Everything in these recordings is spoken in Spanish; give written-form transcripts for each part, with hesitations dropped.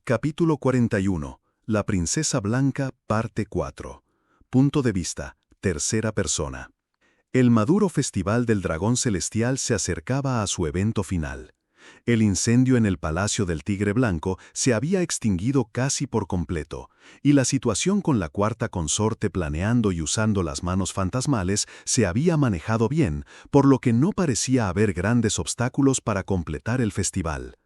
Capítulo 41. La Princesa Blanca, parte 4. Punto de vista, tercera persona. El maduro Festival del Dragón Celestial se acercaba a su evento final. El incendio en el Palacio del Tigre Blanco se había extinguido casi por completo, y la situación con la cuarta consorte planeando y usando las manos fantasmales se había manejado bien, por lo que no parecía haber grandes obstáculos para completar el festival.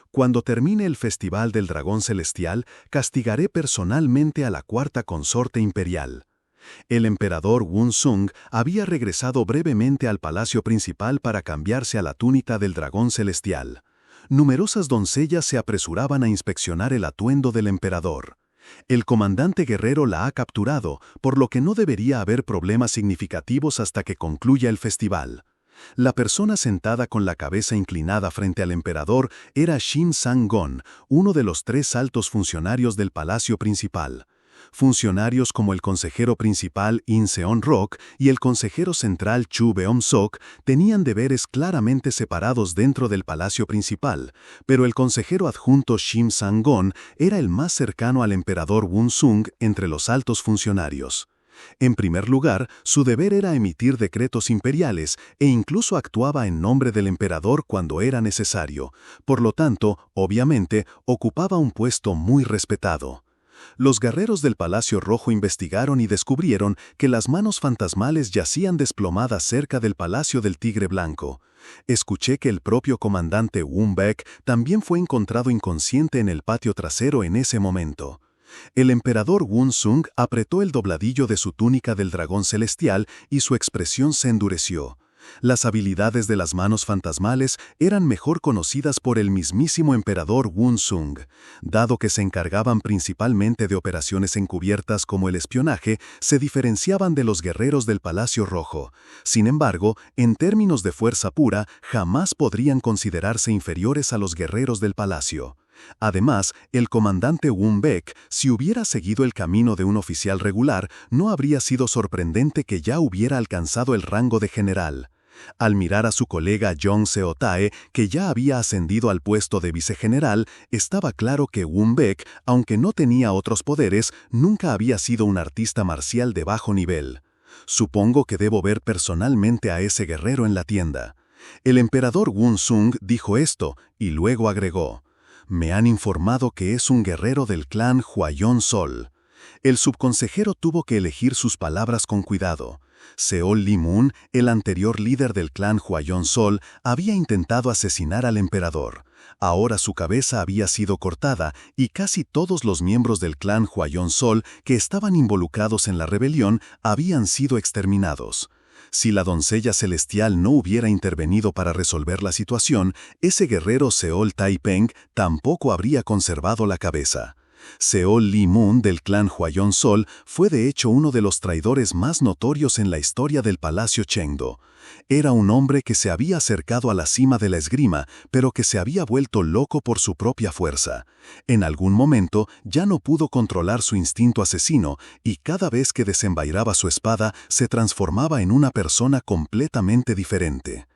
Cuando termine el Festival del Dragón Celestial, castigaré personalmente a la cuarta consorte imperial. El emperador Wun-Sung había regresado brevemente al palacio principal para cambiarse a la túnica del dragón celestial. Numerosas doncellas se apresuraban a inspeccionar el atuendo del emperador. El comandante guerrero la ha capturado, por lo que no debería haber problemas significativos hasta que concluya el festival. La persona sentada con la cabeza inclinada frente al emperador era Shin Sang-gon, uno de los 3 altos funcionarios del palacio principal. Funcionarios como el consejero principal In Seon-rok y el consejero central Chu Beom-sok tenían deberes claramente separados dentro del palacio principal, pero el consejero adjunto Shin Sang-gon era el más cercano al emperador Wun-sung entre los altos funcionarios. En primer lugar, su deber era emitir decretos imperiales e incluso actuaba en nombre del emperador cuando era necesario. Por lo tanto, obviamente, ocupaba un puesto muy respetado. Los guerreros del Palacio Rojo investigaron y descubrieron que las manos fantasmales yacían desplomadas cerca del Palacio del Tigre Blanco. Escuché que el propio comandante Wun-baek también fue encontrado inconsciente en el patio trasero en ese momento. El emperador Wun-sung apretó el dobladillo de su túnica del dragón celestial y su expresión se endureció. Las habilidades de las manos fantasmales eran mejor conocidas por el mismísimo emperador Wun-sung. Dado que se encargaban principalmente de operaciones encubiertas como el espionaje, se diferenciaban de los guerreros del Palacio Rojo. Sin embargo, en términos de fuerza pura, jamás podrían considerarse inferiores a los guerreros del palacio. Además, el comandante Wun-baek, si hubiera seguido el camino de un oficial regular, no habría sido sorprendente que ya hubiera alcanzado el rango de general. Al mirar a su colega Jong Seo-tae, que ya había ascendido al puesto de vicegeneral, estaba claro que Wun-baek, aunque no tenía otros poderes, nunca había sido un artista marcial de bajo nivel. Supongo que debo ver personalmente a ese guerrero en la tienda. El emperador Wun-sung dijo esto, y luego agregó: «Me han informado que es un guerrero del clan Hwayon-sol». El subconsejero tuvo que elegir sus palabras con cuidado. Seol Lee-moon, el anterior líder del clan Hwayon-sol, había intentado asesinar al emperador. Ahora su cabeza había sido cortada y casi todos los miembros del clan Hwayon-sol que estaban involucrados en la rebelión habían sido exterminados. Si la doncella celestial no hubiera intervenido para resolver la situación, ese guerrero Seol Taipeng tampoco habría conservado la cabeza. Seol Lee-moon del clan Hwayon-sol fue de hecho uno de los traidores más notorios en la historia del Palacio Chengdo. Era un hombre que se había acercado a la cima de la esgrima, pero que se había vuelto loco por su propia fuerza. En algún momento ya no pudo controlar su instinto asesino y cada vez que desenvainaba su espada se transformaba en una persona completamente diferente.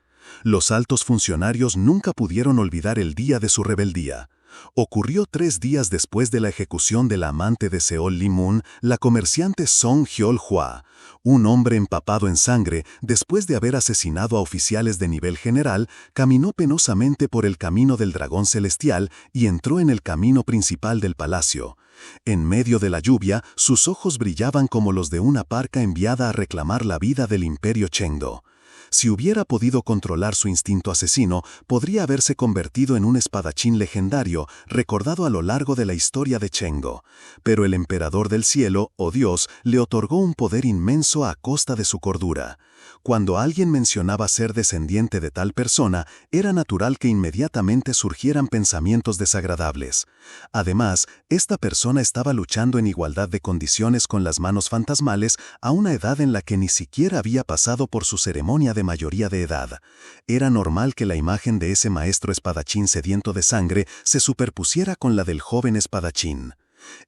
Los altos funcionarios nunca pudieron olvidar el día de su rebeldía. Ocurrió 3 días después de la ejecución de la amante de Seol Lee-moon, la comerciante Song Hyol-hwa. Un hombre empapado en sangre, después de haber asesinado a oficiales de nivel general, caminó penosamente por el camino del dragón celestial y entró en el camino principal del palacio. En medio de la lluvia, sus ojos brillaban como los de una parca enviada a reclamar la vida del imperio Chengdo. Si hubiera podido controlar su instinto asesino, podría haberse convertido en un espadachín legendario, recordado a lo largo de la historia de Chengdo. Pero el emperador del cielo, o Dios, le otorgó un poder inmenso a costa de su cordura. Cuando alguien mencionaba ser descendiente de tal persona, era natural que inmediatamente surgieran pensamientos desagradables. Además, esta persona estaba luchando en igualdad de condiciones con las manos fantasmales a una edad en la que ni siquiera había pasado por su ceremonia de mayoría de edad. Era normal que la imagen de ese maestro espadachín sediento de sangre se superpusiera con la del joven espadachín.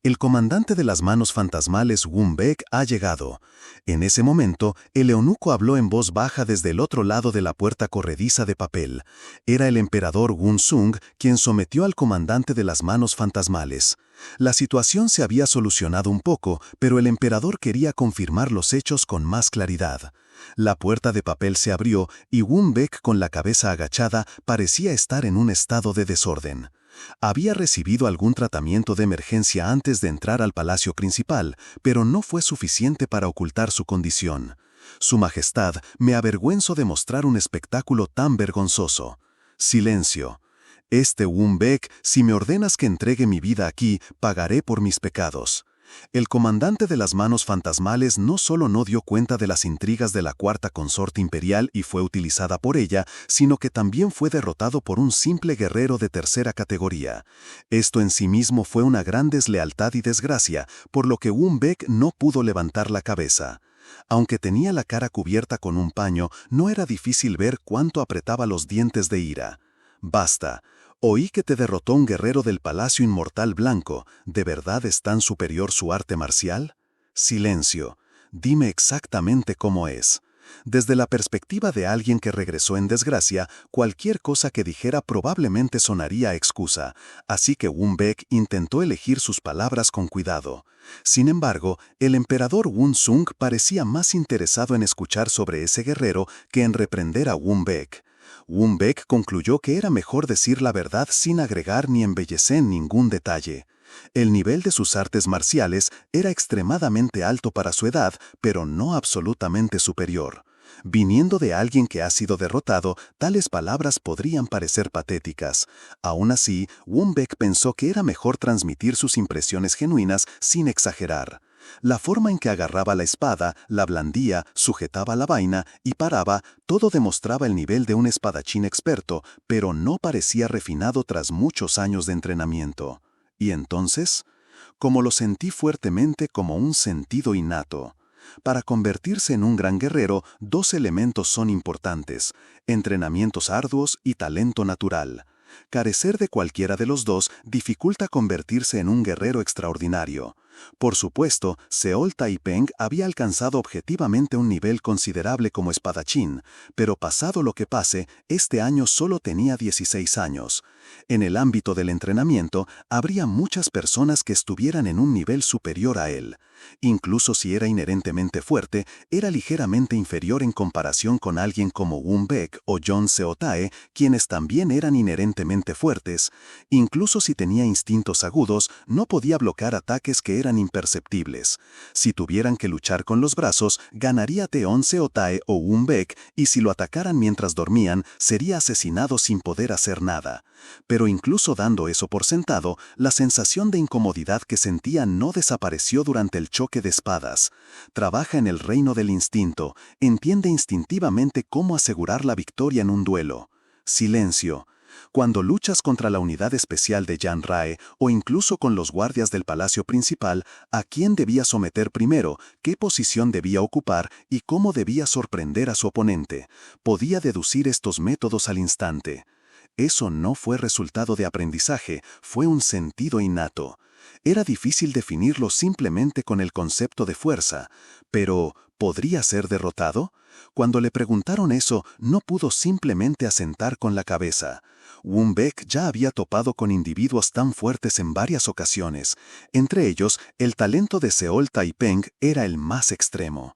El comandante de las manos fantasmales Wun Bek ha llegado. En ese momento, el eunuco habló en voz baja desde el otro lado de la puerta corrediza de papel. Era el emperador Wun Sung quien sometió al comandante de las manos fantasmales. La situación se había solucionado un poco, pero el emperador quería confirmar los hechos con más claridad. La puerta de papel se abrió y Wun Bek, con la cabeza agachada, parecía estar en un estado de desorden. Había recibido algún tratamiento de emergencia antes de entrar al palacio principal, pero no fue suficiente para ocultar su condición. Su Majestad, me avergüenzo de mostrar un espectáculo tan vergonzoso. Silencio. Wun Bek, si me ordenas que entregue mi vida aquí, pagaré por mis pecados. El comandante de las manos fantasmales no solo no dio cuenta de las intrigas de la cuarta consorte imperial y fue utilizada por ella, sino que también fue derrotado por un simple guerrero de tercera categoría. Esto en sí mismo fue una gran deslealtad y desgracia, por lo que Wun Bek no pudo levantar la cabeza. Aunque tenía la cara cubierta con un paño, no era difícil ver cuánto apretaba los dientes de ira. Basta. Oí que te derrotó un guerrero del Palacio Inmortal Blanco. ¿De verdad es tan superior su arte marcial? Silencio. Dime exactamente cómo es. Desde la perspectiva de alguien que regresó en desgracia, cualquier cosa que dijera probablemente sonaría a excusa, así que Wun Bek intentó elegir sus palabras con cuidado. Sin embargo, el emperador Wun Sung parecía más interesado en escuchar sobre ese guerrero que en reprender a Wun Bek. Wun Bek concluyó que era mejor decir la verdad sin agregar ni embellecer ningún detalle. El nivel de sus artes marciales era extremadamente alto para su edad, pero no absolutamente superior. Viniendo de alguien que ha sido derrotado, tales palabras podrían parecer patéticas. Aún así, Wun Bek pensó que era mejor transmitir sus impresiones genuinas sin exagerar. La forma en que agarraba la espada, la blandía, sujetaba la vaina y paraba, todo demostraba el nivel de un espadachín experto, pero no parecía refinado tras muchos años de entrenamiento. ¿Y entonces? Como lo sentí fuertemente como un sentido innato. Para convertirse en un gran guerrero, dos elementos son importantes: entrenamientos arduos y talento natural. Carecer de cualquiera de los dos dificulta convertirse en un guerrero extraordinario. Por supuesto, Seol Taipeng había alcanzado objetivamente un nivel considerable como espadachín, pero pasado lo que pase, este año solo tenía 16 años. En el ámbito del entrenamiento, habría muchas personas que estuvieran en un nivel superior a él. Incluso si era inherentemente fuerte, era ligeramente inferior en comparación con alguien como Wun Bek o John Seotae, quienes también eran inherentemente fuertes. Incluso si tenía instintos agudos, no podía bloquear ataques que eran imperceptibles. Si tuvieran que luchar con los brazos, ganaría Teon Seotae o Wun Bek, y si lo atacaran mientras dormían, sería asesinado sin poder hacer nada. Pero incluso dando eso por sentado, la sensación de incomodidad que sentía no desapareció durante el choque de espadas. Trabaja en el reino del instinto, entiende instintivamente cómo asegurar la victoria en un duelo. Silencio. Cuando luchas contra la unidad especial de Yan Rae o incluso con los guardias del palacio principal, ¿a quién debía someter primero, qué posición debía ocupar y cómo debía sorprender a su oponente? Podía deducir estos métodos al instante. Eso no fue resultado de aprendizaje, fue un sentido innato. Era difícil definirlo simplemente con el concepto de fuerza, pero ¿podría ser derrotado? Cuando le preguntaron eso, no pudo simplemente asentar con la cabeza. Wun Bek ya había topado con individuos tan fuertes en varias ocasiones. Entre ellos, el talento de Seol Taipeng era el más extremo.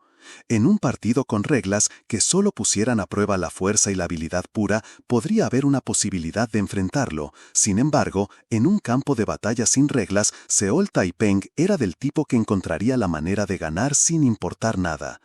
En un partido con reglas que solo pusieran a prueba la fuerza y la habilidad pura, podría haber una posibilidad de enfrentarlo. Sin embargo, en un campo de batalla sin reglas, Seol Taipeng era del tipo que encontraría la manera de ganar sin importar nada.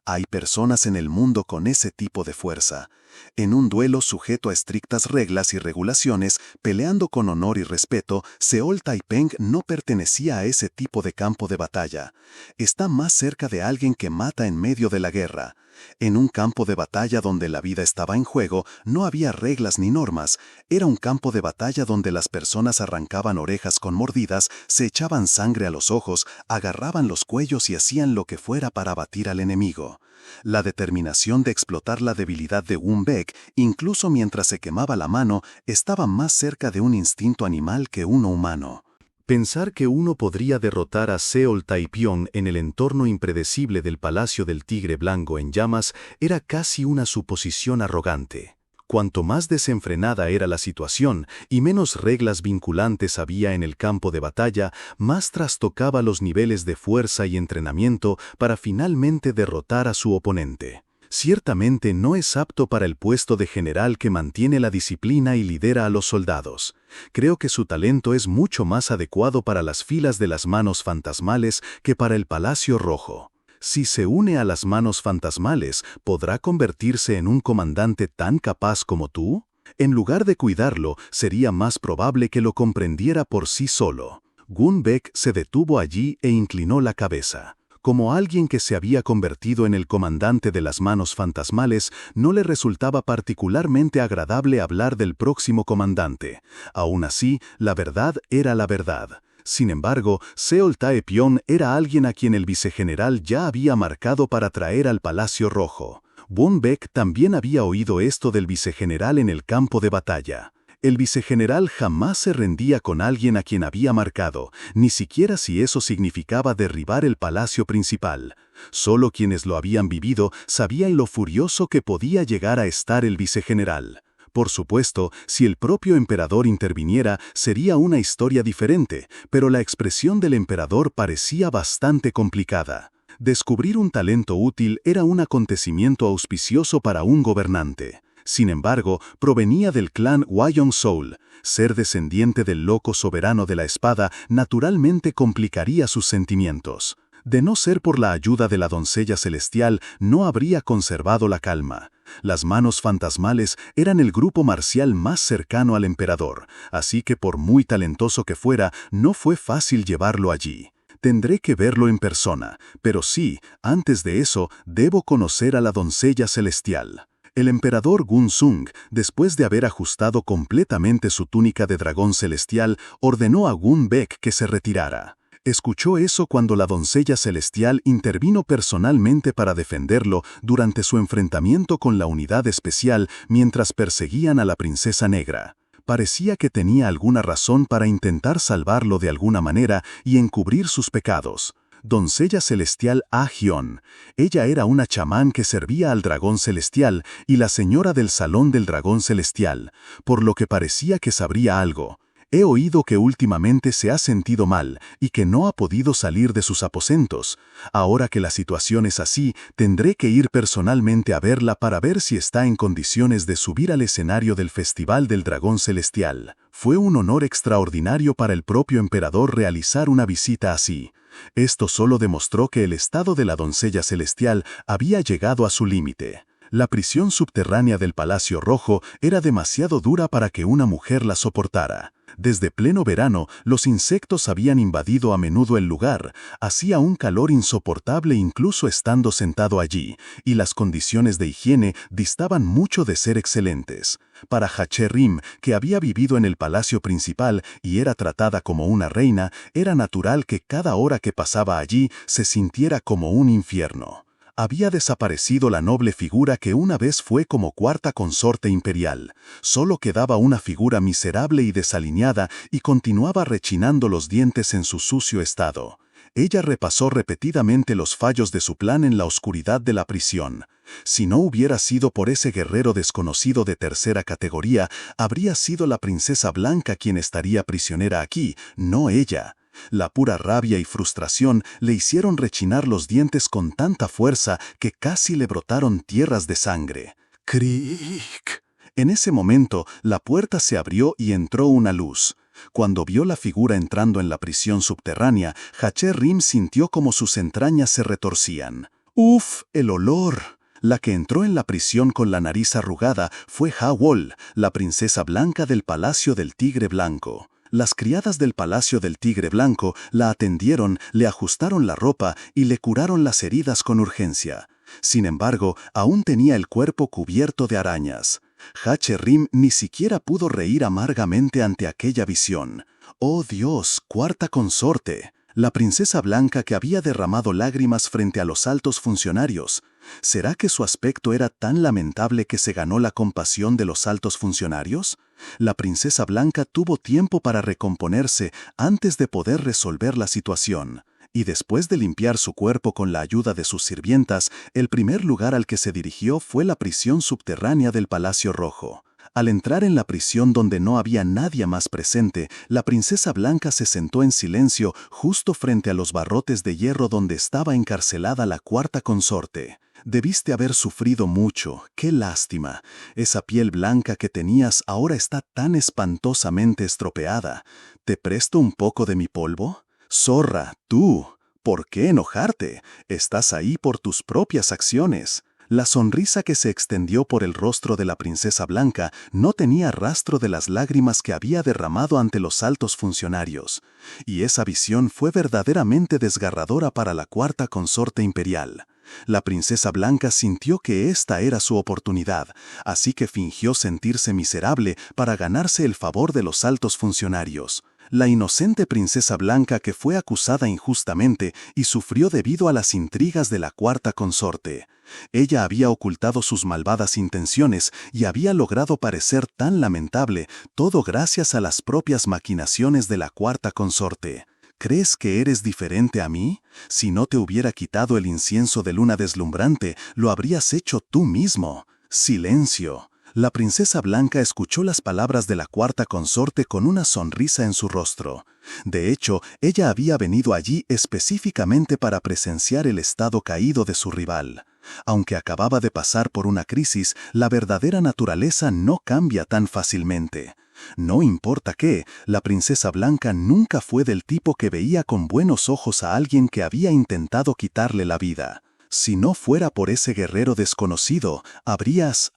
Hay personas en el mundo con ese tipo de fuerza. En un duelo sujeto a estrictas reglas y regulaciones, peleando con honor y respeto, Seol Taipeng no pertenecía a ese tipo de campo de batalla. Está más cerca de alguien que mata en medio de la guerra. En un campo de batalla donde la vida estaba en juego, no había reglas ni normas. Era un campo de batalla donde las personas arrancaban orejas con mordidas, se echaban sangre a los ojos, agarraban los cuellos y hacían lo que fuera para abatir al enemigo. La determinación de explotar la debilidad de Wun Bek, incluso mientras se quemaba la mano, estaba más cerca de un instinto animal que uno humano. Pensar que uno podría derrotar a Seol Taepyeon en el entorno impredecible del Palacio del Tigre Blanco en llamas era casi una suposición arrogante. Cuanto más desenfrenada era la situación y menos reglas vinculantes había en el campo de batalla, más trastocaba los niveles de fuerza y entrenamiento para finalmente derrotar a su oponente. Ciertamente no es apto para el puesto de general que mantiene la disciplina y lidera a los soldados. Creo que su talento es mucho más adecuado para las filas de las manos fantasmales que para el Palacio Rojo. Si se une a las manos fantasmales, ¿podrá convertirse en un comandante tan capaz como tú? En lugar de cuidarlo, sería más probable que lo comprendiera por sí solo. Gun Bek se detuvo allí e inclinó la cabeza. Como alguien que se había convertido en el comandante de las manos fantasmales, no le resultaba particularmente agradable hablar del próximo comandante. Aún así, la verdad era la verdad. Sin embargo, Seol Taepyeon era alguien a quien el vicegeneral ya había marcado para traer al Palacio Rojo. Won Baek también había oído esto del vicegeneral en el campo de batalla. El vicegeneral jamás se rendía con alguien a quien había marcado, ni siquiera si eso significaba derribar el palacio principal. Solo quienes lo habían vivido sabían lo furioso que podía llegar a estar el vicegeneral. Por supuesto, si el propio emperador interviniera, sería una historia diferente, pero la expresión del emperador parecía bastante complicada. Descubrir un talento útil era un acontecimiento auspicioso para un gobernante. Sin embargo, provenía del clan Hwayong-seol. Ser descendiente del loco soberano de la espada naturalmente complicaría sus sentimientos. De no ser por la ayuda de la doncella celestial, no habría conservado la calma. Las manos fantasmales eran el grupo marcial más cercano al emperador, así que por muy talentoso que fuera, no fue fácil llevarlo allí. Tendré que verlo en persona, pero sí, antes de eso, debo conocer a la doncella celestial. El emperador Gunsung, después de haber ajustado completamente su túnica de dragón celestial, ordenó a Gun Baek que se retirara. Escuchó eso cuando la doncella celestial intervino personalmente para defenderlo durante su enfrentamiento con la unidad especial mientras perseguían a la princesa negra. Parecía que tenía alguna razón para intentar salvarlo de alguna manera y encubrir sus pecados. Doncella celestial Ah-hyun. Ella era una chamán que servía al dragón celestial y la señora del salón del dragón celestial, por lo que parecía que sabría algo. He oído que últimamente se ha sentido mal y que no ha podido salir de sus aposentos. Ahora que la situación es así, tendré que ir personalmente a verla para ver si está en condiciones de subir al escenario del Festival del Dragón Celestial. Fue un honor extraordinario para el propio emperador realizar una visita así. Esto solo demostró que el estado de la doncella celestial había llegado a su límite. La prisión subterránea del Palacio Rojo era demasiado dura para que una mujer la soportara. Desde pleno verano, los insectos habían invadido a menudo el lugar, hacía un calor insoportable incluso estando sentado allí, y las condiciones de higiene distaban mucho de ser excelentes. Para Hache-rim, que había vivido en el palacio principal y era tratada como una reina, era natural que cada hora que pasaba allí se sintiera como un infierno. Había desaparecido la noble figura que una vez fue como cuarta consorte imperial. Solo quedaba una figura miserable y desaliñada y continuaba rechinando los dientes en su sucio estado. Ella repasó repetidamente los fallos de su plan en la oscuridad de la prisión. Si no hubiera sido por ese guerrero desconocido de tercera categoría, habría sido la princesa Blanca quien estaría prisionera aquí, no ella. La pura rabia y frustración le hicieron rechinar los dientes con tanta fuerza que casi le brotaron tierras de sangre. ¡Cric! En ese momento, la puerta se abrió y entró una luz. Cuando vio la figura entrando en la prisión subterránea, Hache-rim sintió como sus entrañas se retorcían. ¡Uf! ¡El olor! La que entró en la prisión con la nariz arrugada fue Ha-wol, la princesa blanca del Palacio del Tigre Blanco. Las criadas del Palacio del Tigre Blanco la atendieron, le ajustaron la ropa y le curaron las heridas con urgencia. Sin embargo, aún tenía el cuerpo cubierto de arañas. Hache-rim ni siquiera pudo reír amargamente ante aquella visión. ¡Oh Dios, cuarta consorte! La princesa blanca que había derramado lágrimas frente a los altos funcionarios. ¿Será que su aspecto era tan lamentable que se ganó la compasión de los altos funcionarios? La princesa blanca tuvo tiempo para recomponerse antes de poder resolver la situación. Y después de limpiar su cuerpo con la ayuda de sus sirvientas, el primer lugar al que se dirigió fue la prisión subterránea del Palacio Rojo. Al entrar en la prisión donde no había nadie más presente, la princesa blanca se sentó en silencio justo frente a los barrotes de hierro donde estaba encarcelada la cuarta consorte. Debiste haber sufrido mucho, qué lástima. Esa piel blanca que tenías ahora está tan espantosamente estropeada. ¿Te presto un poco de mi polvo? Zorra, tú, ¿por qué enojarte? Estás ahí por tus propias acciones. La sonrisa que se extendió por el rostro de la princesa blanca no tenía rastro de las lágrimas que había derramado ante los altos funcionarios. Y esa visión fue verdaderamente desgarradora para la cuarta consorte imperial. La princesa blanca sintió que esta era su oportunidad, así que fingió sentirse miserable para ganarse el favor de los altos funcionarios. La inocente princesa blanca que fue acusada injustamente y sufrió debido a las intrigas de la cuarta consorte. Ella había ocultado sus malvadas intenciones y había logrado parecer tan lamentable, todo gracias a las propias maquinaciones de la cuarta consorte. ¿Crees que eres diferente a mí? Si no te hubiera quitado el incienso de luna deslumbrante, lo habrías hecho tú mismo. Silencio. La princesa blanca escuchó las palabras de la cuarta consorte con una sonrisa en su rostro. De hecho, ella había venido allí específicamente para presenciar el estado caído de su rival. Aunque acababa de pasar por una crisis, la verdadera naturaleza no cambia tan fácilmente. No importa qué, la princesa blanca nunca fue del tipo que veía con buenos ojos a alguien que había intentado quitarle la vida. Si no fuera por ese guerrero desconocido, habrías.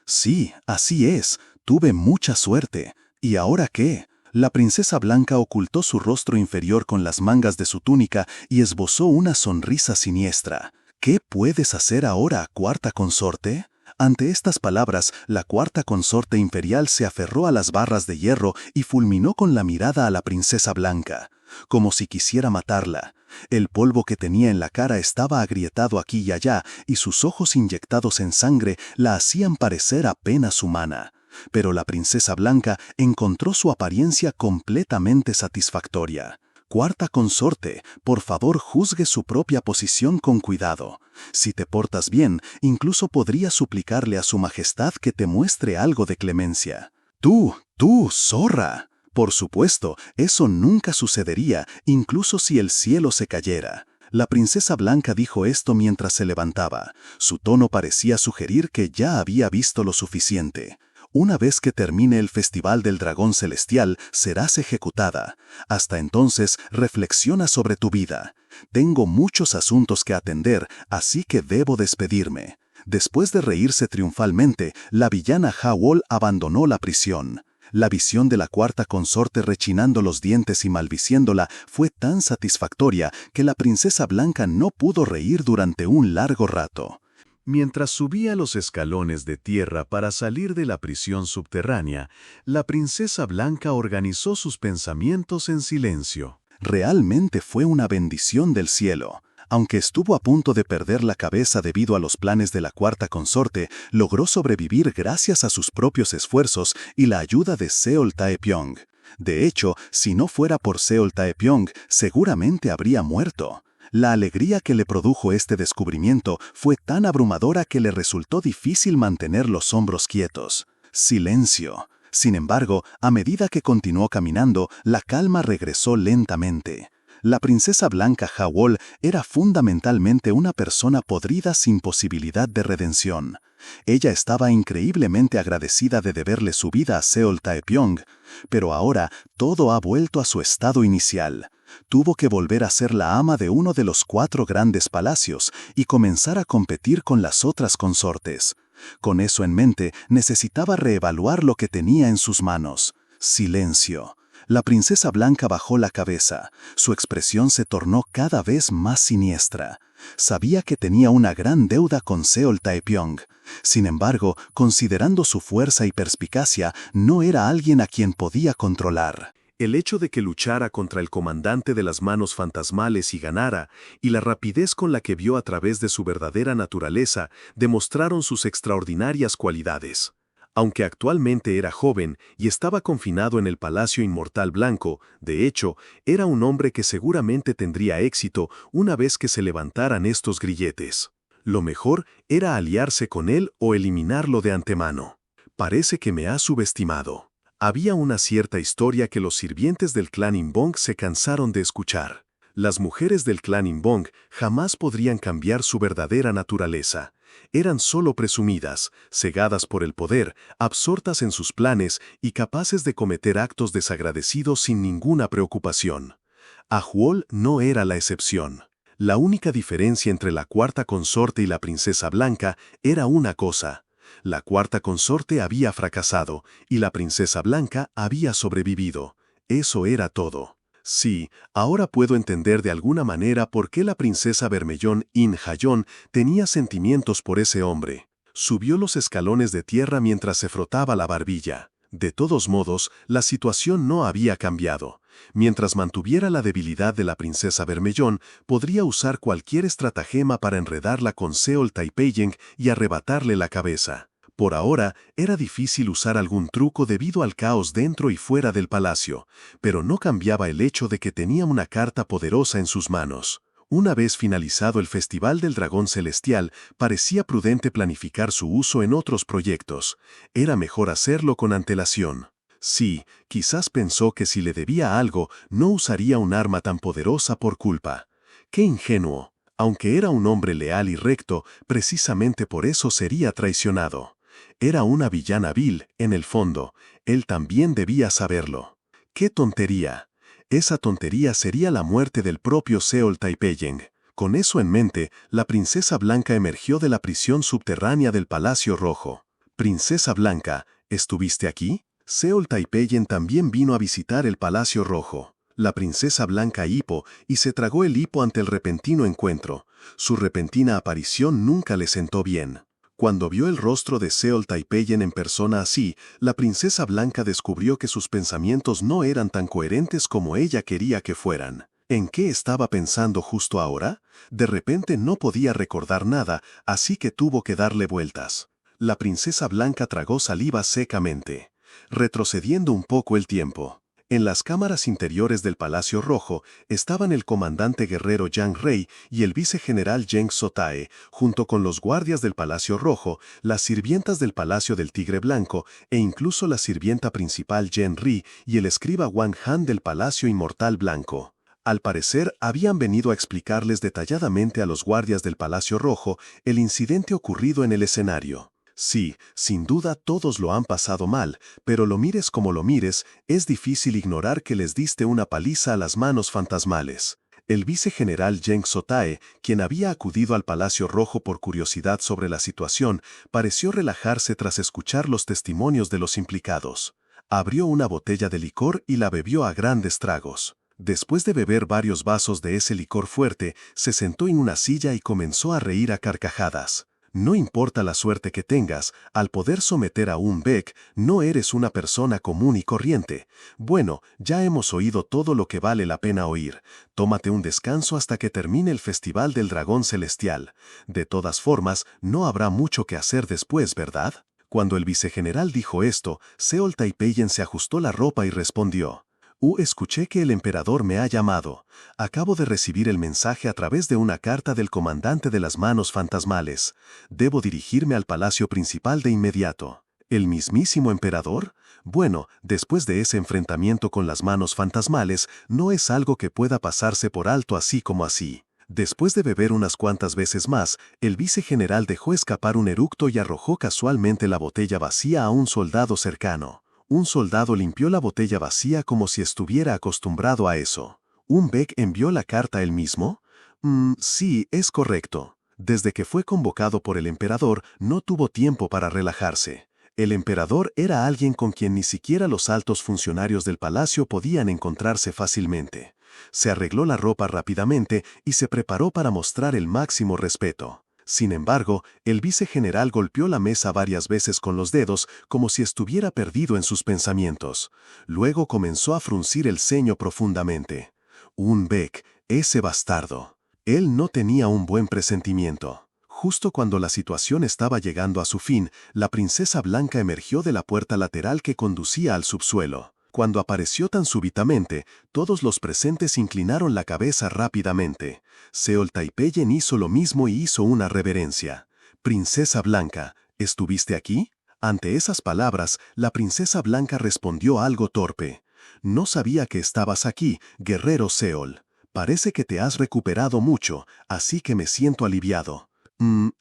Sí, así es, tuve mucha suerte. ¿Y ahora qué? La princesa blanca ocultó su rostro inferior con las mangas de su túnica y esbozó una sonrisa siniestra. ¿Qué puedes hacer ahora, cuarta consorte? Ante estas palabras, la cuarta consorte imperial se aferró a las barras de hierro y fulminó con la mirada a la princesa blanca, como si quisiera matarla. El polvo que tenía en la cara estaba agrietado aquí y allá, y sus ojos inyectados en sangre la hacían parecer apenas humana. Pero la princesa blanca encontró su apariencia completamente satisfactoria. Cuarta consorte, por favor juzgue su propia posición con cuidado. Si te portas bien, incluso podría suplicarle a su majestad que te muestre algo de clemencia. Tú, zorra. Por supuesto, eso nunca sucedería, incluso si el cielo se cayera. La princesa blanca dijo esto mientras se levantaba. Su tono parecía sugerir que ya había visto lo suficiente. Una vez que termine el Festival del Dragón Celestial, serás ejecutada. Hasta entonces, reflexiona sobre tu vida. Tengo muchos asuntos que atender, así que debo despedirme. Después de reírse triunfalmente, la villana Howell abandonó la prisión. La visión de la cuarta consorte rechinando los dientes y maldiciéndola fue tan satisfactoria que la princesa blanca no pudo reír durante un largo rato. Mientras subía los escalones de tierra para salir de la prisión subterránea, la princesa blanca organizó sus pensamientos en silencio. Realmente fue una bendición del cielo. Aunque estuvo a punto de perder la cabeza debido a los planes de la cuarta consorte, logró sobrevivir gracias a sus propios esfuerzos y la ayuda de Seol Taepyeong. De hecho, si no fuera por Seol Taepyeong, seguramente habría muerto. La alegría que le produjo este descubrimiento fue tan abrumadora que le resultó difícil mantener los hombros quietos. Silencio. Sin embargo, a medida que continuó caminando, la calma regresó lentamente. La princesa blanca Howell era fundamentalmente una persona podrida sin posibilidad de redención. Ella estaba increíblemente agradecida de deberle su vida a Seol Taepyeong, pero ahora todo ha vuelto a su estado inicial. Tuvo que volver a ser la ama de uno de los 4 grandes palacios y comenzar a competir con las otras consortes. Con eso en mente, necesitaba reevaluar lo que tenía en sus manos. Silencio. La princesa blanca bajó la cabeza. Su expresión se tornó cada vez más siniestra. Sabía que tenía una gran deuda con Seol Taepyeong. Sin embargo, considerando su fuerza y perspicacia, no era alguien a quien podía controlar. El hecho de que luchara contra el comandante de las manos fantasmales y ganara, y la rapidez con la que vio a través de su verdadera naturaleza, demostraron sus extraordinarias cualidades. Aunque actualmente era joven y estaba confinado en el Palacio Inmortal Blanco, de hecho, era un hombre que seguramente tendría éxito una vez que se levantaran estos grilletes. Lo mejor era aliarse con él o eliminarlo de antemano. Parece que me ha subestimado. Había una cierta historia que los sirvientes del clan Imbong se cansaron de escuchar. Las mujeres del clan Imbong jamás podrían cambiar su verdadera naturaleza. Eran solo presumidas, cegadas por el poder, absortas en sus planes y capaces de cometer actos desagradecidos sin ninguna preocupación. Ahuol no era la excepción. La única diferencia entre la cuarta consorte y la princesa blanca era una cosa. La cuarta consorte había fracasado y la princesa blanca había sobrevivido. Eso era todo. Sí, ahora puedo entender de alguna manera por qué la princesa Vermellón In-Hayon tenía sentimientos por ese hombre. Subió los escalones de tierra mientras se frotaba la barbilla. De todos modos, la situación no había cambiado. Mientras mantuviera la debilidad de la princesa Vermellón, podría usar cualquier estratagema para enredarla con Seol Taipeyeng y arrebatarle la cabeza. Por ahora, era difícil usar algún truco debido al caos dentro y fuera del palacio, pero no cambiaba el hecho de que tenía una carta poderosa en sus manos. Una vez finalizado el Festival del Dragón Celestial, parecía prudente planificar su uso en otros proyectos. Era mejor hacerlo con antelación. Sí, quizás pensó que si le debía algo, no usaría un arma tan poderosa por culpa. ¡Qué ingenuo! Aunque era un hombre leal y recto, precisamente por eso sería traicionado. Era una villana vil, en el fondo. Él también debía saberlo. ¡Qué tontería! Esa tontería sería la muerte del propio Seol Taipeyeng. Con eso en mente, la princesa Blanca emergió de la prisión subterránea del Palacio Rojo. «Princesa Blanca, ¿estuviste aquí?» Seol Taipeyeng también vino a visitar el Palacio Rojo. La princesa Blanca hipo y se tragó el hipo ante el repentino encuentro. Su repentina aparición nunca le sentó bien. Cuando vio el rostro de Seol Taipeyeng en persona así, la princesa Blanca descubrió que sus pensamientos no eran tan coherentes como ella quería que fueran. ¿En qué estaba pensando justo ahora? De repente no podía recordar nada, así que tuvo que darle vueltas. La princesa Blanca tragó saliva secamente, retrocediendo un poco el tiempo. En las cámaras interiores del Palacio Rojo estaban el comandante guerrero Yang Rei y el vicegeneral Zheng Sotae, junto con los guardias del Palacio Rojo, las sirvientas del Palacio del Tigre Blanco e incluso la sirvienta principal Yen Ri y el escriba Wang Han del Palacio Inmortal Blanco. Al parecer, habían venido a explicarles detalladamente a los guardias del Palacio Rojo el incidente ocurrido en el escenario. Sí, sin duda todos lo han pasado mal, pero lo mires como lo mires, es difícil ignorar que les diste una paliza a las manos fantasmales. El vicegeneral Zheng Sotae, quien había acudido al Palacio Rojo por curiosidad sobre la situación, pareció relajarse tras escuchar los testimonios de los implicados. Abrió una botella de licor y la bebió a grandes tragos. Después de beber varios vasos de ese licor fuerte, se sentó en una silla y comenzó a reír a carcajadas. No importa la suerte que tengas, al poder someter a un Beck, no eres una persona común y corriente. Bueno, ya hemos oído todo lo que vale la pena oír. Tómate un descanso hasta que termine el Festival del Dragón Celestial. De todas formas, no habrá mucho que hacer después, ¿verdad? Cuando el vicegeneral dijo esto, Seol Taipeyeng se ajustó la ropa y respondió: escuché que el emperador me ha llamado. Acabo de recibir el mensaje a través de una carta del comandante de las manos fantasmales. Debo dirigirme al palacio principal de inmediato. ¿El mismísimo emperador? Bueno, después de ese enfrentamiento con las manos fantasmales, no es algo que pueda pasarse por alto así como así. Después de beber unas cuantas veces más, el vicegeneral dejó escapar un eructo y arrojó casualmente la botella vacía a un soldado cercano. Un soldado limpió la botella vacía como si estuviera acostumbrado a eso. ¿Un Beck envió la carta él mismo? Sí, es correcto. Desde que fue convocado por el emperador, no tuvo tiempo para relajarse. El emperador era alguien con quien ni siquiera los altos funcionarios del palacio podían encontrarse fácilmente. Se arregló la ropa rápidamente y se preparó para mostrar el máximo respeto. Sin embargo, el vicegeneral golpeó la mesa varias veces con los dedos como si estuviera perdido en sus pensamientos. Luego comenzó a fruncir el ceño profundamente. Un Beck, ese bastardo. Él no tenía un buen presentimiento. Justo cuando la situación estaba llegando a su fin, la princesa Blanca emergió de la puerta lateral que conducía al subsuelo. Cuando apareció tan súbitamente, todos los presentes inclinaron la cabeza rápidamente. Seol Taipeyen hizo lo mismo y hizo una reverencia. «Princesa Blanca, ¿estuviste aquí?» Ante esas palabras, la princesa Blanca respondió algo torpe. «No sabía que estabas aquí, guerrero Seol. Parece que te has recuperado mucho, así que me siento aliviado».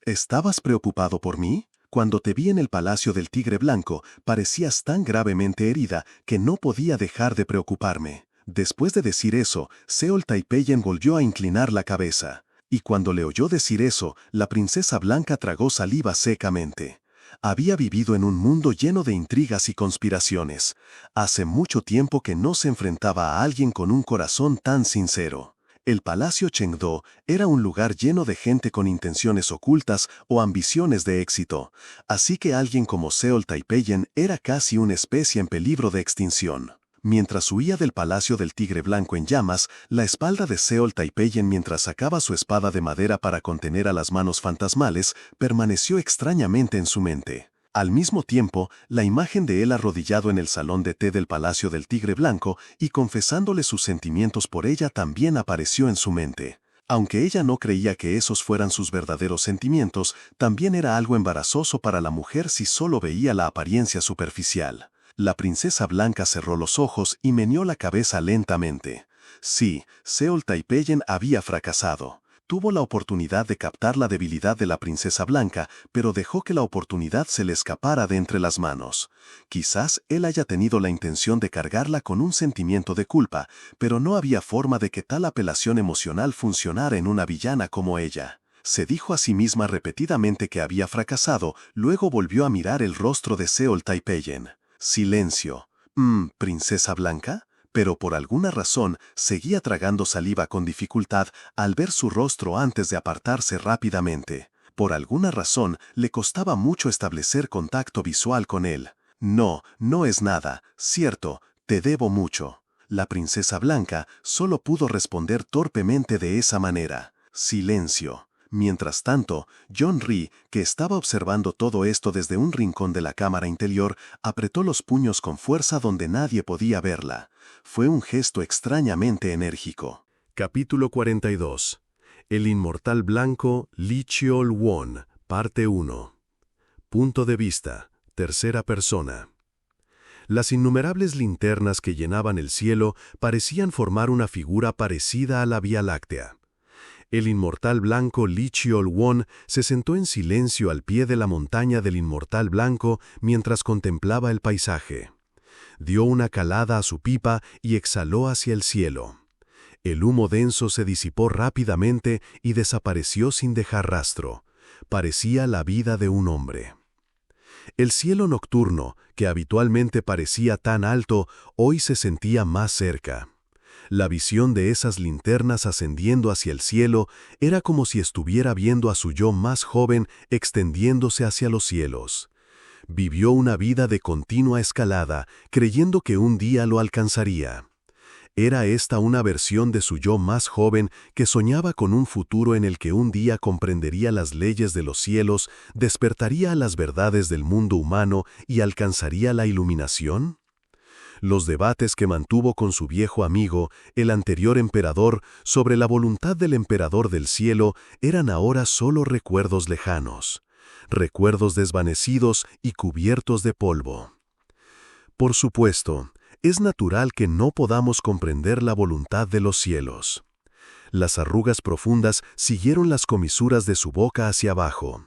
¿Estabas preocupado por mí? Cuando te vi en el Palacio del Tigre Blanco, parecías tan gravemente herida que no podía dejar de preocuparme. Después de decir eso, Seol Taipeyen volvió a inclinar la cabeza. Y cuando le oyó decir eso, la princesa Blanca tragó saliva secamente. Había vivido en un mundo lleno de intrigas y conspiraciones. Hace mucho tiempo que no se enfrentaba a alguien con un corazón tan sincero. El Palacio Chengdu era un lugar lleno de gente con intenciones ocultas o ambiciones de éxito, así que alguien como Seol Taipeyen era casi una especie en peligro de extinción. Mientras huía del Palacio del Tigre Blanco en llamas, la espalda de Seol Taipeyen mientras sacaba su espada de madera para contener a las manos fantasmales permaneció extrañamente en su mente. Al mismo tiempo, la imagen de él arrodillado en el salón de té del Palacio del Tigre Blanco y confesándole sus sentimientos por ella también apareció en su mente. Aunque ella no creía que esos fueran sus verdaderos sentimientos, también era algo embarazoso para la mujer si solo veía la apariencia superficial. La princesa Blanca cerró los ojos y meneó la cabeza lentamente. Sí, Seol Taipeyen había fracasado. Tuvo la oportunidad de captar la debilidad de la princesa Blanca, pero dejó que la oportunidad se le escapara de entre las manos. Quizás él haya tenido la intención de cargarla con un sentimiento de culpa, pero no había forma de que tal apelación emocional funcionara en una villana como ella. Se dijo a sí misma repetidamente que había fracasado, luego volvió a mirar el rostro de Seol Taipeyen. Silencio. ¿Princesa Blanca? Pero por alguna razón seguía tragando saliva con dificultad al ver su rostro antes de apartarse rápidamente. Por alguna razón le costaba mucho establecer contacto visual con él. No, no es nada, cierto, te debo mucho. La princesa Blanca solo pudo responder torpemente de esa manera. Silencio. Mientras tanto, John Rhee, que estaba observando todo esto desde un rincón de la cámara interior, apretó los puños con fuerza donde nadie podía verla. Fue un gesto extrañamente enérgico. Capítulo 42. El inmortal blanco Lee Cheol-won, parte 1. Punto de vista, tercera persona. Las innumerables linternas que llenaban el cielo parecían formar una figura parecida a la Vía Láctea. El inmortal blanco Lee Cheol-won se sentó en silencio al pie de la montaña del inmortal blanco mientras contemplaba el paisaje. Dio una calada a su pipa y exhaló hacia el cielo. El humo denso se disipó rápidamente y desapareció sin dejar rastro. Parecía la vida de un hombre. El cielo nocturno, que habitualmente parecía tan alto, hoy se sentía más cerca. La visión de esas linternas ascendiendo hacia el cielo era como si estuviera viendo a su yo más joven extendiéndose hacia los cielos. Vivió una vida de continua escalada, creyendo que un día lo alcanzaría. Era esta una versión de su yo más joven que soñaba con un futuro en el que un día comprendería las leyes de los cielos, despertaría a las verdades del mundo humano y alcanzaría la iluminación. Los debates que mantuvo con su viejo amigo, el anterior emperador, sobre la voluntad del emperador del cielo, eran ahora solo recuerdos lejanos. Recuerdos desvanecidos y cubiertos de polvo. Por supuesto, es natural que no podamos comprender la voluntad de los cielos. Las arrugas profundas siguieron las comisuras de su boca hacia abajo.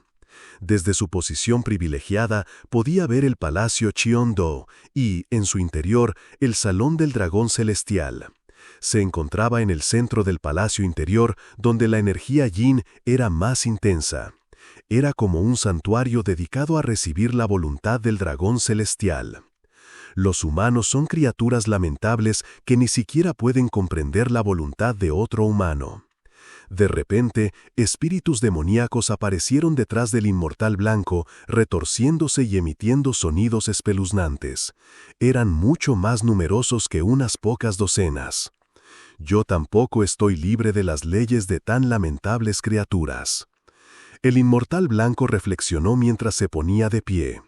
Desde su posición privilegiada podía ver el palacio Cheon-do y, en su interior, el salón del dragón celestial. Se encontraba en el centro del palacio interior, donde la energía yin era más intensa. Era como un santuario dedicado a recibir la voluntad del dragón celestial. Los humanos son criaturas lamentables que ni siquiera pueden comprender la voluntad de otro humano. De repente, espíritus demoníacos aparecieron detrás del inmortal blanco, retorciéndose y emitiendo sonidos espeluznantes. Eran mucho más numerosos que unas pocas docenas. Yo tampoco estoy libre de las leyes de tan lamentables criaturas. El inmortal blanco reflexionó mientras se ponía de pie.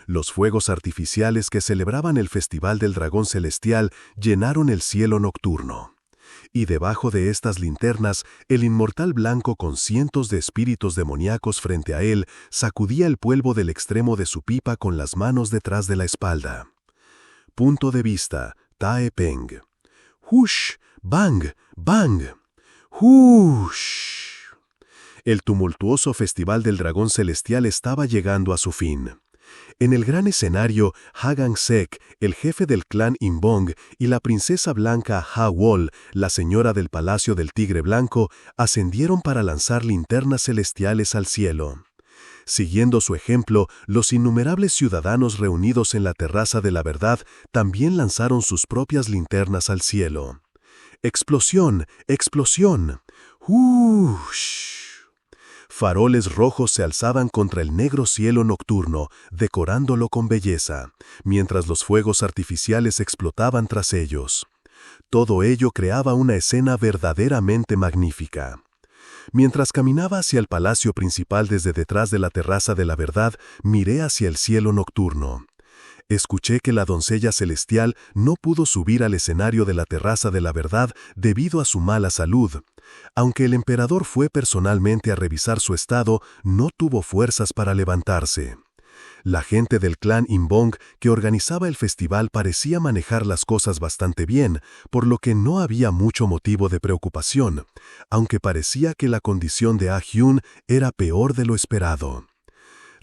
Los fuegos artificiales que celebraban el Festival del Dragón Celestial llenaron el cielo nocturno. Y debajo de estas linternas, el inmortal blanco con cientos de espíritus demoníacos frente a él sacudía el polvo del extremo de su pipa con las manos detrás de la espalda. Punto de vista, Tae Peng. ¡Hush! ¡Bang! ¡Bang! ¡Hush! El tumultuoso Festival del Dragón Celestial estaba llegando a su fin. En el gran escenario, Hagang Sek, el jefe del clan Imbong, y la princesa blanca Ha Wol, la señora del Palacio del Tigre Blanco, ascendieron para lanzar linternas celestiales al cielo. Siguiendo su ejemplo, los innumerables ciudadanos reunidos en la Terraza de la Verdad también lanzaron sus propias linternas al cielo. ¡Explosión! ¡Explosión! ¡Hush! Faroles rojos se alzaban contra el negro cielo nocturno, decorándolo con belleza, mientras los fuegos artificiales explotaban tras ellos. Todo ello creaba una escena verdaderamente magnífica. Mientras caminaba hacia el palacio principal desde detrás de la Terraza de la Verdad, miré hacia el cielo nocturno. Escuché que la doncella celestial no pudo subir al escenario de la Terraza de la Verdad debido a su mala salud. Aunque el emperador fue personalmente a revisar su estado, no tuvo fuerzas para levantarse. La gente del clan Imbong que organizaba el festival parecía manejar las cosas bastante bien, por lo que no había mucho motivo de preocupación, aunque parecía que la condición de Ah Hyun era peor de lo esperado.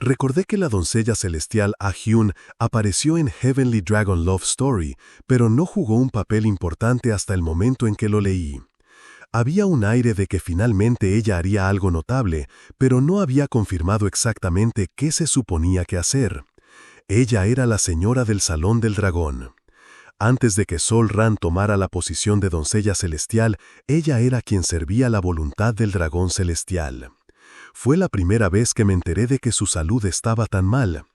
Recordé que la doncella celestial Ah Hyun apareció en Heavenly Dragon Love Story, pero no jugó un papel importante hasta el momento en que lo leí. Había un aire de que finalmente ella haría algo notable, pero no había confirmado exactamente qué se suponía que hacer. Ella era la señora del Salón del Dragón. Antes de que Sol Ran tomara la posición de doncella celestial, ella era quien servía la voluntad del dragón celestial. Fue la primera vez que me enteré de que su salud estaba tan mal.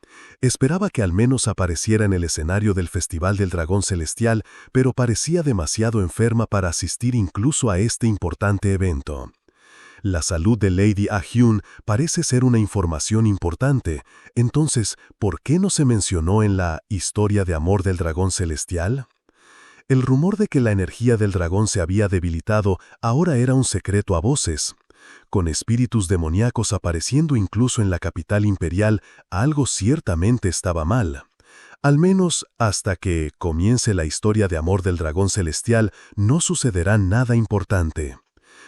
Esperaba que al menos apareciera en el escenario del Festival del Dragón Celestial, pero parecía demasiado enferma para asistir incluso a este importante evento. La salud de Lady Ah Hyun parece ser una información importante. Entonces, ¿por qué no se mencionó en la historia de amor del dragón celestial? El rumor de que la energía del dragón se había debilitado ahora era un secreto a voces. Con espíritus demoníacos apareciendo incluso en la capital imperial, algo ciertamente estaba mal. Al menos hasta que comience la historia de amor del dragón celestial, no sucederá nada importante.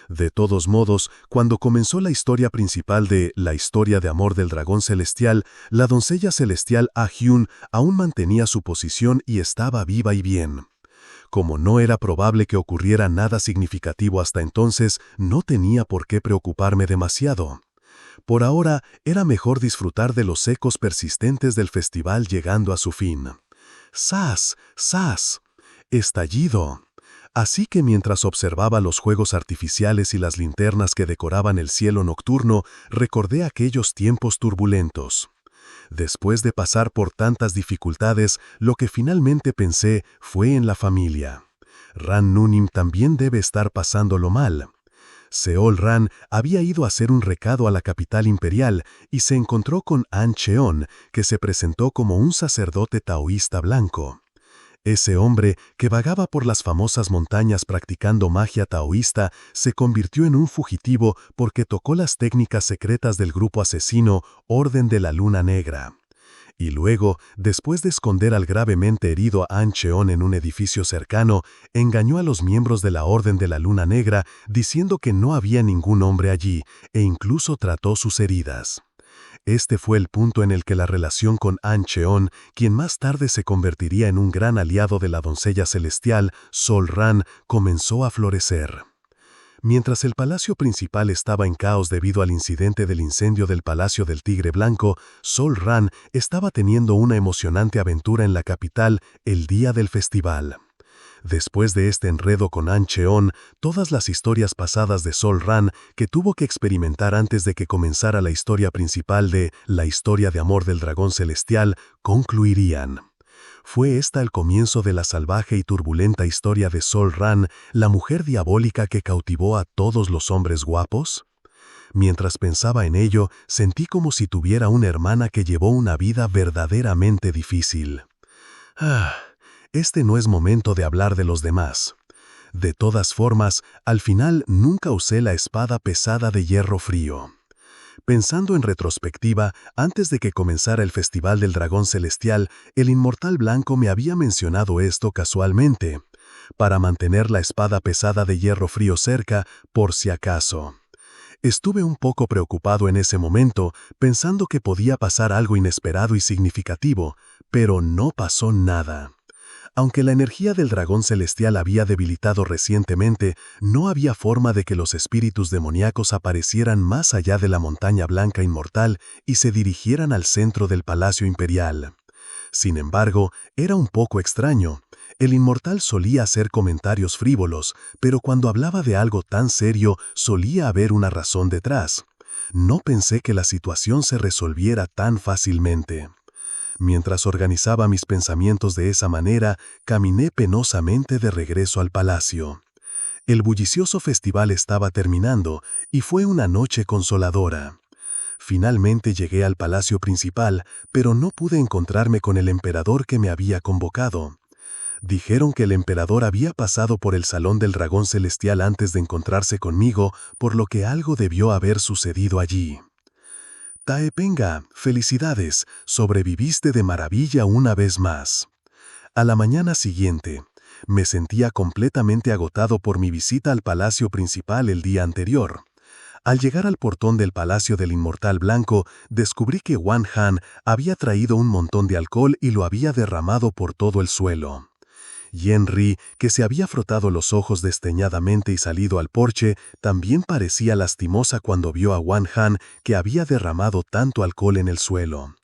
De todos modos, cuando comenzó la historia principal de la historia de amor del dragón celestial, la doncella celestial Ah Hyun aún mantenía su posición y estaba viva y bien. Como no era probable que ocurriera nada significativo hasta entonces, no tenía por qué preocuparme demasiado. Por ahora, era mejor disfrutar de los ecos persistentes del festival llegando a su fin. ¡Zas! ¡Zas! ¡Estallido! Así que mientras observaba los juegos artificiales y las linternas que decoraban el cielo nocturno, recordé aquellos tiempos turbulentos. Después de pasar por tantas dificultades, lo que finalmente pensé fue en la familia. Ran Nunim también debe estar pasándolo mal. Seol Ran había ido a hacer un recado a la capital imperial y se encontró con An Cheon, que se presentó como un sacerdote taoísta blanco. Ese hombre, que vagaba por las famosas montañas practicando magia taoísta, se convirtió en un fugitivo porque tocó las técnicas secretas del grupo asesino Orden de la Luna Negra. Y luego, después de esconder al gravemente herido An Cheon en un edificio cercano, engañó a los miembros de la Orden de la Luna Negra diciendo que no había ningún hombre allí, e incluso trató sus heridas. Este fue el punto en el que la relación con An Cheon, quien más tarde se convertiría en un gran aliado de la doncella celestial, Sol Ran, comenzó a florecer. Mientras el palacio principal estaba en caos debido al incidente del incendio del Palacio del Tigre Blanco, Sol Ran estaba teniendo una emocionante aventura en la capital el día del festival. Después de este enredo con An Cheon, todas las historias pasadas de Sol Ran que tuvo que experimentar antes de que comenzara la historia principal de La historia de amor del dragón celestial concluirían. ¿Fue esta el comienzo de la salvaje y turbulenta historia de Sol Ran, la mujer diabólica que cautivó a todos los hombres guapos? Mientras pensaba en ello, sentí como si tuviera una hermana que llevó una vida verdaderamente difícil. Este no es momento de hablar de los demás. De todas formas, al final nunca usé la espada pesada de hierro frío. Pensando en retrospectiva, antes de que comenzara el Festival del Dragón Celestial, el Inmortal Blanco me había mencionado esto casualmente, para mantener la espada pesada de hierro frío cerca, por si acaso. Estuve un poco preocupado en ese momento, pensando que podía pasar algo inesperado y significativo, pero no pasó nada. Aunque la energía del dragón celestial había debilitado recientemente, no había forma de que los espíritus demoníacos aparecieran más allá de la montaña blanca inmortal y se dirigieran al centro del palacio imperial. Sin embargo, era un poco extraño. El inmortal solía hacer comentarios frívolos, pero cuando hablaba de algo tan serio solía haber una razón detrás. No pensé que la situación se resolviera tan fácilmente. Mientras organizaba mis pensamientos de esa manera, caminé penosamente de regreso al palacio. El bullicioso festival estaba terminando y fue una noche consoladora. Finalmente llegué al palacio principal, pero no pude encontrarme con el emperador que me había convocado. Dijeron que el emperador había pasado por el Salón del Dragón Celestial antes de encontrarse conmigo, por lo que algo debió haber sucedido allí. Taepenga, felicidades, sobreviviste de maravilla una vez más. A la mañana siguiente, me sentía completamente agotado por mi visita al palacio principal el día anterior. Al llegar al portón del Palacio del Inmortal Blanco, descubrí que Wan Han había traído un montón de alcohol y lo había derramado por todo el suelo. Yen-Ri, que se había frotado los ojos desdeñadamente y salido al porche, también parecía lastimosa cuando vio a Wan Han, que había derramado tanto alcohol en el suelo.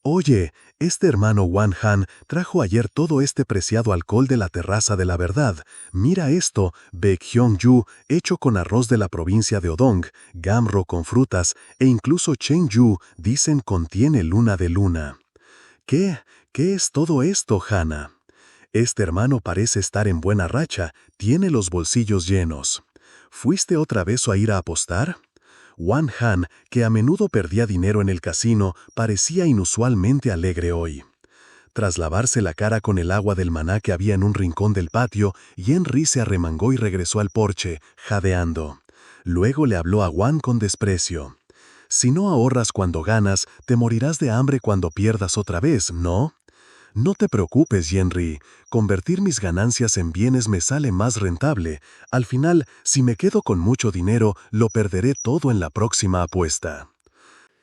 «Oye, este hermano Wan Han trajo ayer todo este preciado alcohol de la terraza de la verdad. Mira esto, Baekhyong-yu, hecho con arroz de la provincia de Odong, Gamro con frutas, e incluso Cheng-yu, dicen contiene luna de luna». ¿Qué es todo esto, Hana? Este hermano parece estar en buena racha, tiene los bolsillos llenos. ¿Fuiste otra vez a ir a apostar? Wan Han, que a menudo perdía dinero en el casino, parecía inusualmente alegre hoy. Tras lavarse la cara con el agua del maná que había en un rincón del patio, Yen-Ri se arremangó y regresó al porche, jadeando. Luego le habló a Wan con desprecio. «Si no ahorras cuando ganas, te morirás de hambre cuando pierdas otra vez, ¿no?» «No te preocupes, Yen-Ri. Convertir mis ganancias en bienes me sale más rentable. Al final, si me quedo con mucho dinero, lo perderé todo en la próxima apuesta».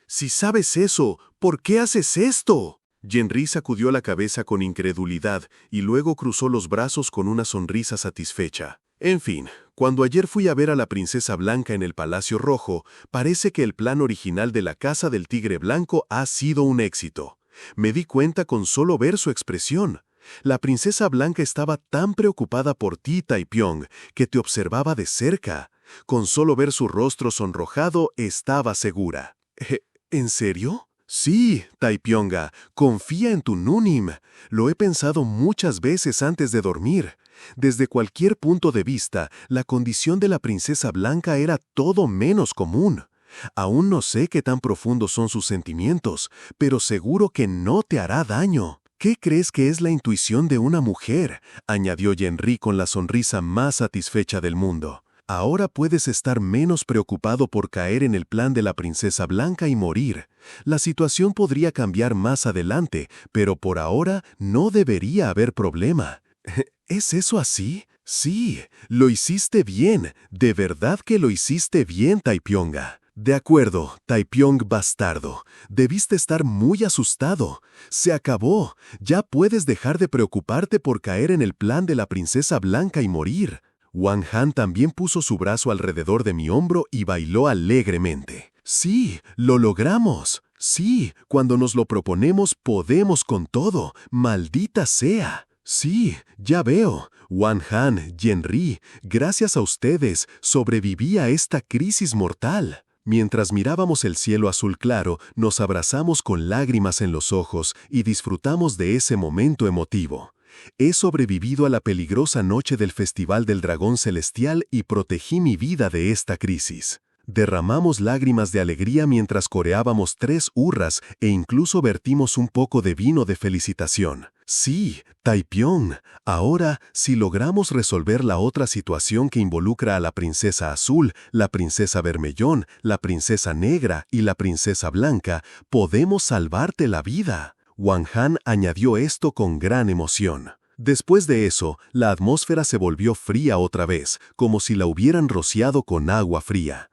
Si sabes eso, ¿por qué haces esto? Yen-Ri sacudió la cabeza con incredulidad y luego cruzó los brazos con una sonrisa satisfecha. En fin, cuando ayer fui a ver a la princesa Blanca en el Palacio Rojo, parece que el plan original de la Casa del Tigre Blanco ha sido un éxito. Me di cuenta con solo ver su expresión. La princesa Blanca estaba tan preocupada por ti, Taepyeong, que te observaba de cerca. Con solo ver su rostro sonrojado, estaba segura. ¿En serio? Sí, Taepyeonga, confía en tu Nunim. Lo he pensado muchas veces antes de dormir. Desde cualquier punto de vista, la condición de la princesa Blanca era todo menos común. Aún no sé qué tan profundos son sus sentimientos, pero seguro que no te hará daño. ¿Qué crees que es la intuición de una mujer?, añadió Yen-Ri con la sonrisa más satisfecha del mundo. Ahora puedes estar menos preocupado por caer en el plan de la princesa Blanca y morir. La situación podría cambiar más adelante, pero por ahora no debería haber problema. ¿Es eso así? Sí, lo hiciste bien. De verdad que lo hiciste bien, Taepyeonga. De acuerdo, Taepyeong bastardo. Debiste estar muy asustado. Se acabó. Ya puedes dejar de preocuparte por caer en el plan de la princesa Blanca y morir. Wan Han también puso su brazo alrededor de mi hombro y bailó alegremente. Sí, lo logramos. Sí, cuando nos lo proponemos podemos con todo. Maldita sea. Sí, ya veo. Wan Han, Yenri, gracias a ustedes, sobreviví a esta crisis mortal. Mientras mirábamos el cielo azul claro, nos abrazamos con lágrimas en los ojos y disfrutamos de ese momento emotivo. He sobrevivido a la peligrosa noche del Festival del Dragón Celestial y protegí mi vida de esta crisis. Derramamos lágrimas de alegría mientras coreábamos 3 hurras e incluso vertimos un poco de vino de felicitación. Sí, Taepyeong, ahora, si logramos resolver la otra situación que involucra a la princesa azul, la princesa vermellón, la princesa negra y la princesa blanca, podemos salvarte la vida. Wan Han añadió esto con gran emoción. Después de eso, la atmósfera se volvió fría otra vez, como si la hubieran rociado con agua fría.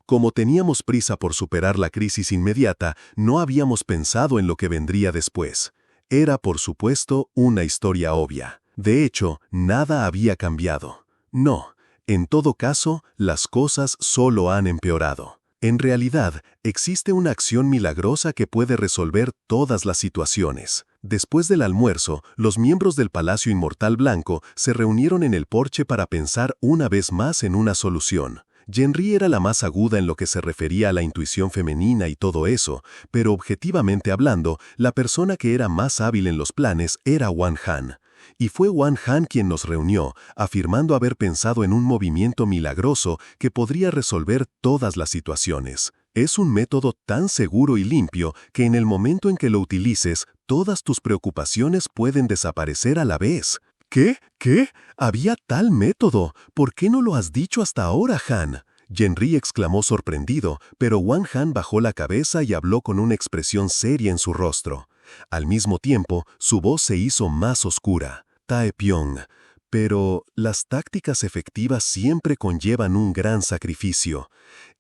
Como teníamos prisa por superar la crisis inmediata, no habíamos pensado en lo que vendría después. Era, por supuesto, una historia obvia. De hecho, nada había cambiado. No, en todo caso, las cosas solo han empeorado. En realidad, existe una acción milagrosa que puede resolver todas las situaciones. Después del almuerzo, los miembros del Palacio Inmortal Blanco se reunieron en el porche para pensar una vez más en una solución. Yenri era la más aguda en lo que se refería a la intuición femenina y todo eso, pero objetivamente hablando, la persona que era más hábil en los planes era Wan Han. Y fue Wan Han quien nos reunió, afirmando haber pensado en un movimiento milagroso que podría resolver todas las situaciones. Es un método tan seguro y limpio que en el momento en que lo utilices, todas tus preocupaciones pueden desaparecer a la vez. ¿Qué? ¿Qué? ¿Había tal método? ¿Por qué no lo has dicho hasta ahora, Han? Yenri exclamó sorprendido, pero Wan Han bajó la cabeza y habló con una expresión seria en su rostro. Al mismo tiempo, su voz se hizo más oscura. Taepyeong. Pero las tácticas efectivas siempre conllevan un gran sacrificio.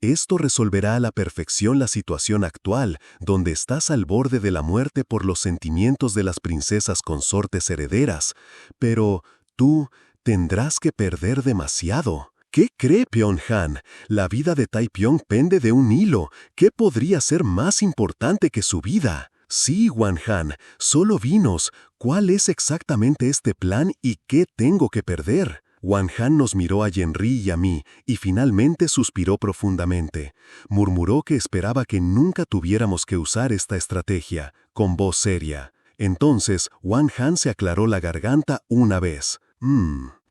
Esto resolverá a la perfección la situación actual, donde estás al borde de la muerte por los sentimientos de las princesas consortes herederas. Pero tú tendrás que perder demasiado. ¿Qué cree Pyongyang? La vida de Taepyeong pende de un hilo. ¿Qué podría ser más importante que su vida? Sí, Wan Han, solo vinos. ¿Cuál es exactamente este plan y qué tengo que perder? Wan Han nos miró a Yenri y a mí, y finalmente suspiró profundamente. Murmuró que esperaba que nunca tuviéramos que usar esta estrategia, con voz seria. Entonces, Wan Han se aclaró la garganta una vez.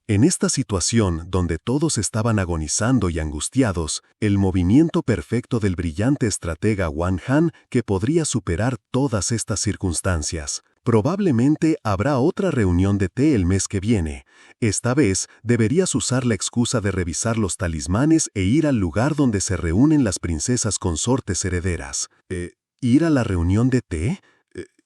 En esta situación, donde todos estaban agonizando y angustiados, el movimiento perfecto del brillante estratega Wan Han que podría superar todas estas circunstancias. Probablemente habrá otra reunión de té el mes que viene. Esta vez deberías usar la excusa de revisar los talismanes e ir al lugar donde se reúnen las princesas consortes herederas. ¿Ir a la reunión de té?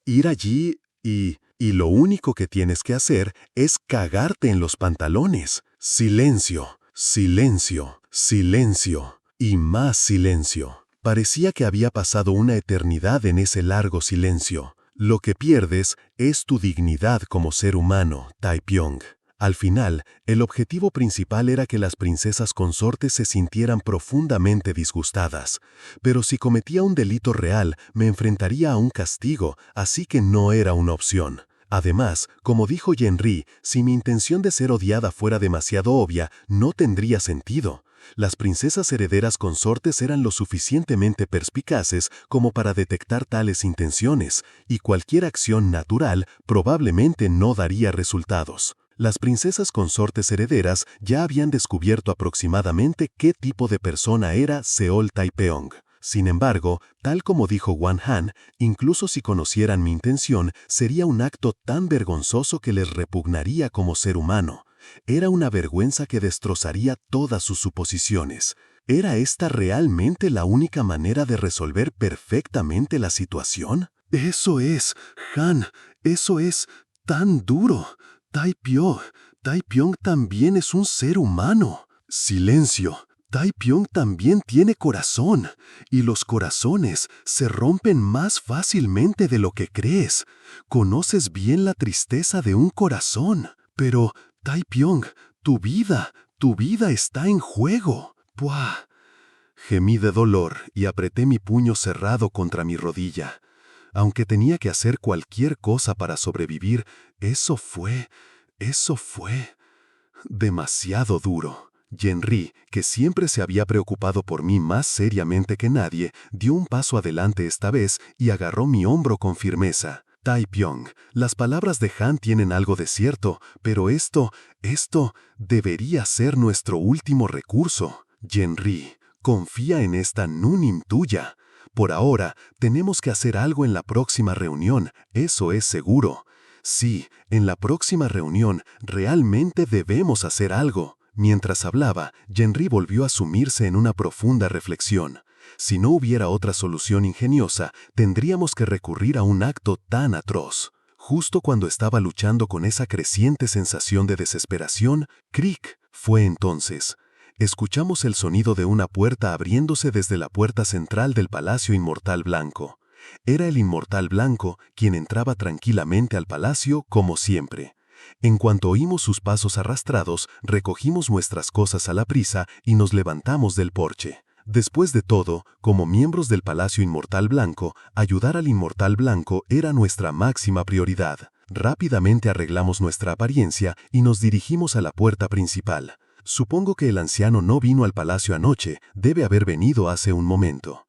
¿Ir allí y lo único que tienes que hacer es cagarte en los pantalones? Silencio, silencio, silencio y más silencio. Parecía que había pasado una eternidad en ese largo silencio. Lo que pierdes es tu dignidad como ser humano, Taepyeong. Al final, el objetivo principal era que las princesas consortes se sintieran profundamente disgustadas. Pero si cometía un delito real, me enfrentaría a un castigo, así que no era una opción. Además, como dijo Yenri, si mi intención de ser odiada fuera demasiado obvia, no tendría sentido. Las princesas herederas consortes eran lo suficientemente perspicaces como para detectar tales intenciones, y cualquier acción natural probablemente no daría resultados. Las princesas consortes herederas ya habían descubierto aproximadamente qué tipo de persona era Seol Taepyeong. Sin embargo, tal como dijo Wan Han, incluso si conocieran mi intención, sería un acto tan vergonzoso que les repugnaría como ser humano. Era una vergüenza que destrozaría todas sus suposiciones. ¿Era esta realmente la única manera de resolver perfectamente la situación? Eso es, Han, eso es tan duro. Taepyeong también es un ser humano. Silencio. Taepyeong también tiene corazón, y los corazones se rompen más fácilmente de lo que crees. Conoces bien la tristeza de un corazón. Pero, Taepyeong, tu vida está en juego. ¡Puah! Gemí de dolor y apreté mi puño cerrado contra mi rodilla. Aunque tenía que hacer cualquier cosa para sobrevivir, eso fue demasiado duro. Yenri, que siempre se había preocupado por mí más seriamente que nadie, dio un paso adelante esta vez y agarró mi hombro con firmeza. Taepyeong, las palabras de Han tienen algo de cierto, pero esto debería ser nuestro último recurso. Yenri, confía en esta Nunim tuya. Por ahora, tenemos que hacer algo en la próxima reunión, eso es seguro. Sí, en la próxima reunión realmente debemos hacer algo. Mientras hablaba, Yenri volvió a sumirse en una profunda reflexión. Si no hubiera otra solución ingeniosa, tendríamos que recurrir a un acto tan atroz. Justo cuando estaba luchando con esa creciente sensación de desesperación, ¡cric! Fue entonces. Escuchamos el sonido de una puerta abriéndose desde la puerta central del Palacio Inmortal Blanco. Era el Inmortal Blanco quien entraba tranquilamente al palacio como siempre. En cuanto oímos sus pasos arrastrados, recogimos nuestras cosas a la prisa y nos levantamos del porche. Después de todo, como miembros del Palacio Inmortal Blanco, ayudar al Inmortal Blanco era nuestra máxima prioridad. Rápidamente arreglamos nuestra apariencia y nos dirigimos a la puerta principal. Supongo que el anciano no vino al palacio anoche, debe haber venido hace un momento.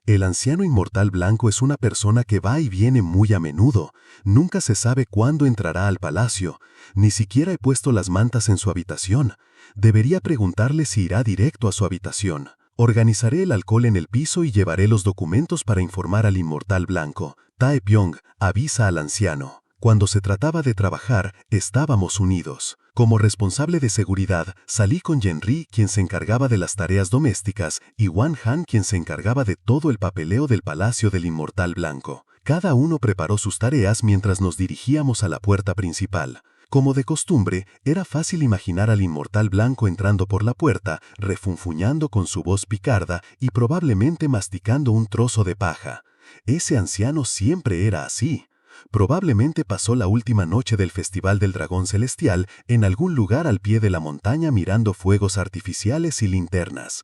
El anciano Inmortal Blanco es una persona que va y viene muy a menudo. Nunca se sabe cuándo entrará al palacio. Ni siquiera he puesto las mantas en su habitación. Debería preguntarle si irá directo a su habitación. Organizaré el alcohol en el piso y llevaré los documentos para informar al Inmortal Blanco. Taepyeong avisa al anciano. Cuando se trataba de trabajar, estábamos unidos. Como responsable de seguridad, salí con Yenri, quien se encargaba de las tareas domésticas, y Wan Han, quien se encargaba de todo el papeleo del Palacio del Inmortal Blanco. Cada uno preparó sus tareas mientras nos dirigíamos a la puerta principal. Como de costumbre, era fácil imaginar al Inmortal Blanco entrando por la puerta, refunfuñando con su voz picarda y probablemente masticando un trozo de paja. Ese anciano siempre era así. Probablemente pasó la última noche del Festival del Dragón Celestial en algún lugar al pie de la montaña mirando fuegos artificiales y linternas.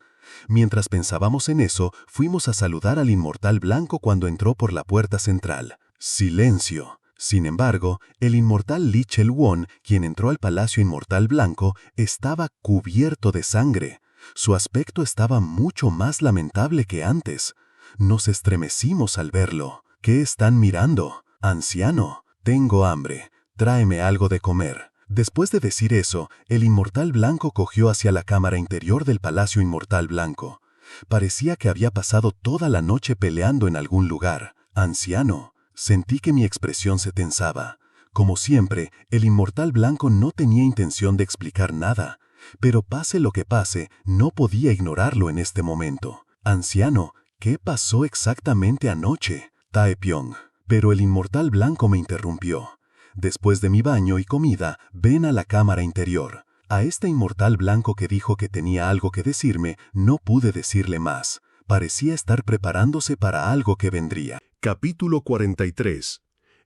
Mientras pensábamos en eso, fuimos a saludar al Inmortal Blanco cuando entró por la puerta central. Silencio. Sin embargo, el Inmortal Lee Chel-won, quien entró al Palacio Inmortal Blanco, estaba cubierto de sangre. Su aspecto estaba mucho más lamentable que antes. Nos estremecimos al verlo. ¿Qué están mirando? Anciano, tengo hambre, tráeme algo de comer. Después de decir eso, el Inmortal Blanco cogió hacia la cámara interior del Palacio Inmortal Blanco. Parecía que había pasado toda la noche peleando en algún lugar. Anciano, sentí que mi expresión se tensaba. Como siempre, el Inmortal Blanco no tenía intención de explicar nada, pero pase lo que pase, no podía ignorarlo en este momento. Anciano, ¿qué pasó exactamente anoche? Taepyeong. Pero el Inmortal Blanco me interrumpió. Después de mi baño y comida, ven a la cámara interior. A este Inmortal Blanco que dijo que tenía algo que decirme, no pude decirle más. Parecía estar preparándose para algo que vendría. Capítulo 43.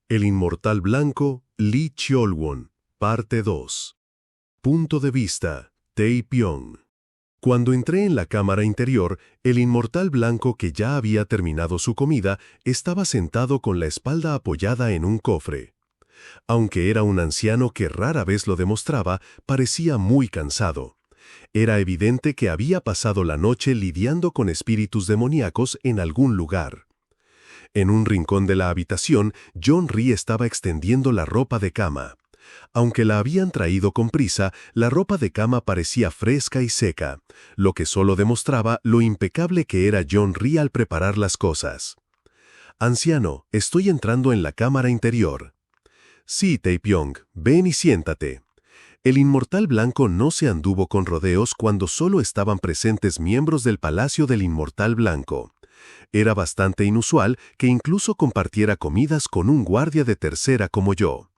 El Inmortal Blanco, Lee Cheol-won, parte 2. Punto de vista, Taepyeong. Cuando entré en la cámara interior, el Inmortal Blanco, que ya había terminado su comida, estaba sentado con la espalda apoyada en un cofre. Aunque era un anciano que rara vez lo demostraba, parecía muy cansado. Era evidente que había pasado la noche lidiando con espíritus demoníacos en algún lugar. En un rincón de la habitación, Yeon-ri estaba extendiendo la ropa de cama. Aunque la habían traído con prisa, la ropa de cama parecía fresca y seca, lo que solo demostraba lo impecable que era Yeon-ri al preparar las cosas. «Anciano, estoy entrando en la cámara interior». «Sí, Taepyeong, ven y siéntate». El Inmortal Blanco no se anduvo con rodeos cuando solo estaban presentes miembros del Palacio del Inmortal Blanco. Era bastante inusual que incluso compartiera comidas con un guardia de tercera como yo.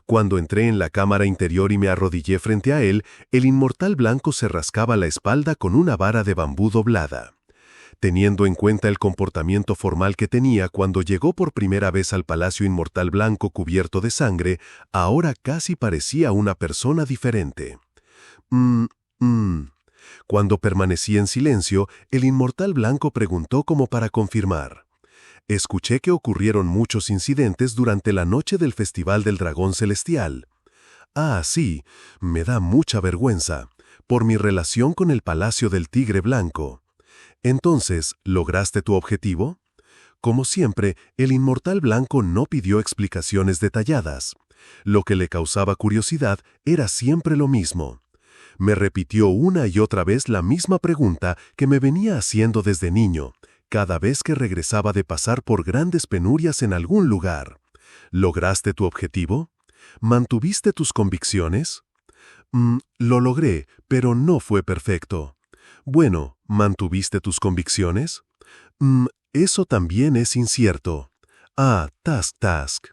Cuando entré en la cámara interior y me arrodillé frente a él, el Inmortal Blanco se rascaba la espalda con una vara de bambú doblada. Teniendo en cuenta el comportamiento formal que tenía cuando llegó por primera vez al Palacio Inmortal Blanco cubierto de sangre, ahora casi parecía una persona diferente. Cuando permanecí en silencio, el Inmortal Blanco preguntó como para confirmar. Escuché que ocurrieron muchos incidentes durante la noche del Festival del Dragón Celestial. Ah, sí, me da mucha vergüenza, por mi relación con el Palacio del Tigre Blanco. Entonces, ¿lograste tu objetivo? Como siempre, el Inmortal Blanco no pidió explicaciones detalladas. Lo que le causaba curiosidad era siempre lo mismo. Me repitió una y otra vez la misma pregunta que me venía haciendo desde niño, cada vez que regresaba de pasar por grandes penurias en algún lugar. ¿Lograste tu objetivo? ¿Mantuviste tus convicciones? Lo logré, pero no fue perfecto. Bueno, ¿mantuviste tus convicciones? Eso también es incierto. Ah, Task.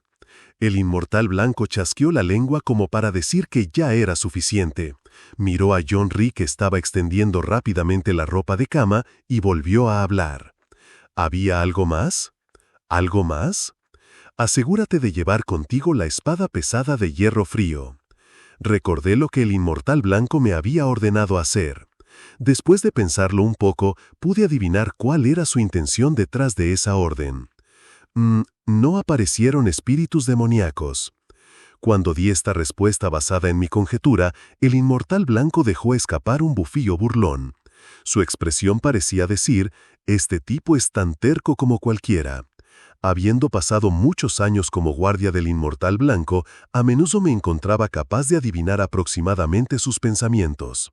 El Inmortal Blanco chasqueó la lengua como para decir que ya era suficiente. Miró a John Rhee, que estaba extendiendo rápidamente la ropa de cama, y volvió a hablar. ¿Había algo más? ¿Algo más? Asegúrate de llevar contigo la espada pesada de hierro frío. Recordé lo que el Inmortal Blanco me había ordenado hacer. Después de pensarlo un poco, pude adivinar cuál era su intención detrás de esa orden. No aparecieron espíritus demoníacos. Cuando di esta respuesta basada en mi conjetura, el Inmortal Blanco dejó escapar un bufillo burlón. Su expresión parecía decir, «Este tipo es tan terco como cualquiera». Habiendo pasado muchos años como guardia del Inmortal Blanco, a menudo me encontraba capaz de adivinar aproximadamente sus pensamientos.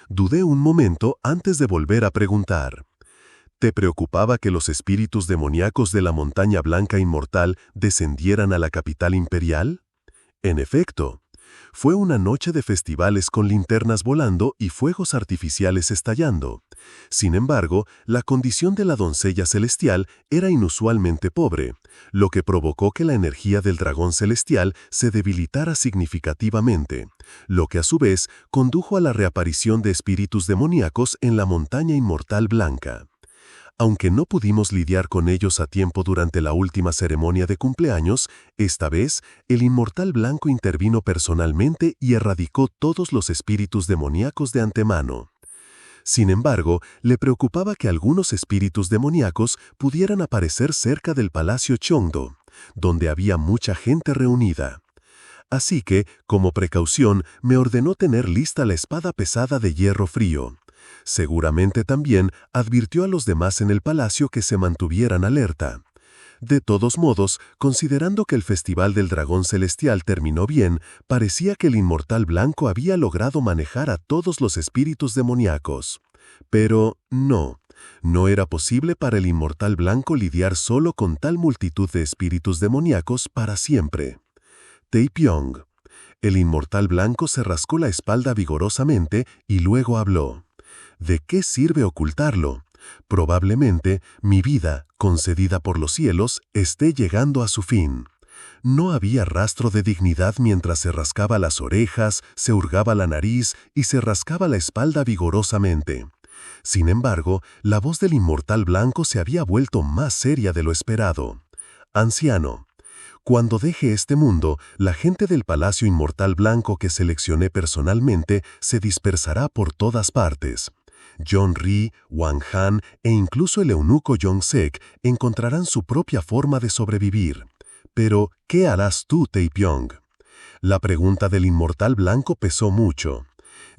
Dudé un momento antes de volver a preguntar. ¿Te preocupaba que los espíritus demoníacos de la Montaña Blanca Inmortal descendieran a la capital imperial? En efecto, fue una noche de festivales con linternas volando y fuegos artificiales estallando. Sin embargo, la condición de la doncella celestial era inusualmente pobre, lo que provocó que la energía del dragón celestial se debilitara significativamente, lo que a su vez condujo a la reaparición de espíritus demoníacos en la Montaña Inmortal Blanca. Aunque no pudimos lidiar con ellos a tiempo durante la última ceremonia de cumpleaños, esta vez el Inmortal Blanco intervino personalmente y erradicó todos los espíritus demoníacos de antemano. Sin embargo, le preocupaba que algunos espíritus demoníacos pudieran aparecer cerca del Palacio Chongdo, donde había mucha gente reunida. Así que, como precaución, me ordenó tener lista la espada pesada de hierro frío. Seguramente también advirtió a los demás en el palacio que se mantuvieran alerta. De todos modos, considerando que el Festival del Dragón Celestial terminó bien, parecía que el Inmortal Blanco había logrado manejar a todos los espíritus demoníacos. Pero no era posible para el Inmortal Blanco lidiar solo con tal multitud de espíritus demoníacos para siempre. Taepyeong. El Inmortal Blanco se rascó la espalda vigorosamente y luego habló. ¿De qué sirve ocultarlo? Probablemente mi vida, concedida por los cielos, esté llegando a su fin. No había rastro de dignidad mientras se rascaba las orejas, se hurgaba la nariz y se rascaba la espalda vigorosamente. Sin embargo, la voz del Inmortal Blanco se había vuelto más seria de lo esperado. Anciano. Cuando deje este mundo, la gente del Palacio Inmortal Blanco que seleccioné personalmente se dispersará por todas partes. John Rhee, Wang Han e incluso el eunuco Yong-sek encontrarán su propia forma de sobrevivir. Pero, ¿qué harás tú, Taepyeong? La pregunta del Inmortal Blanco pesó mucho.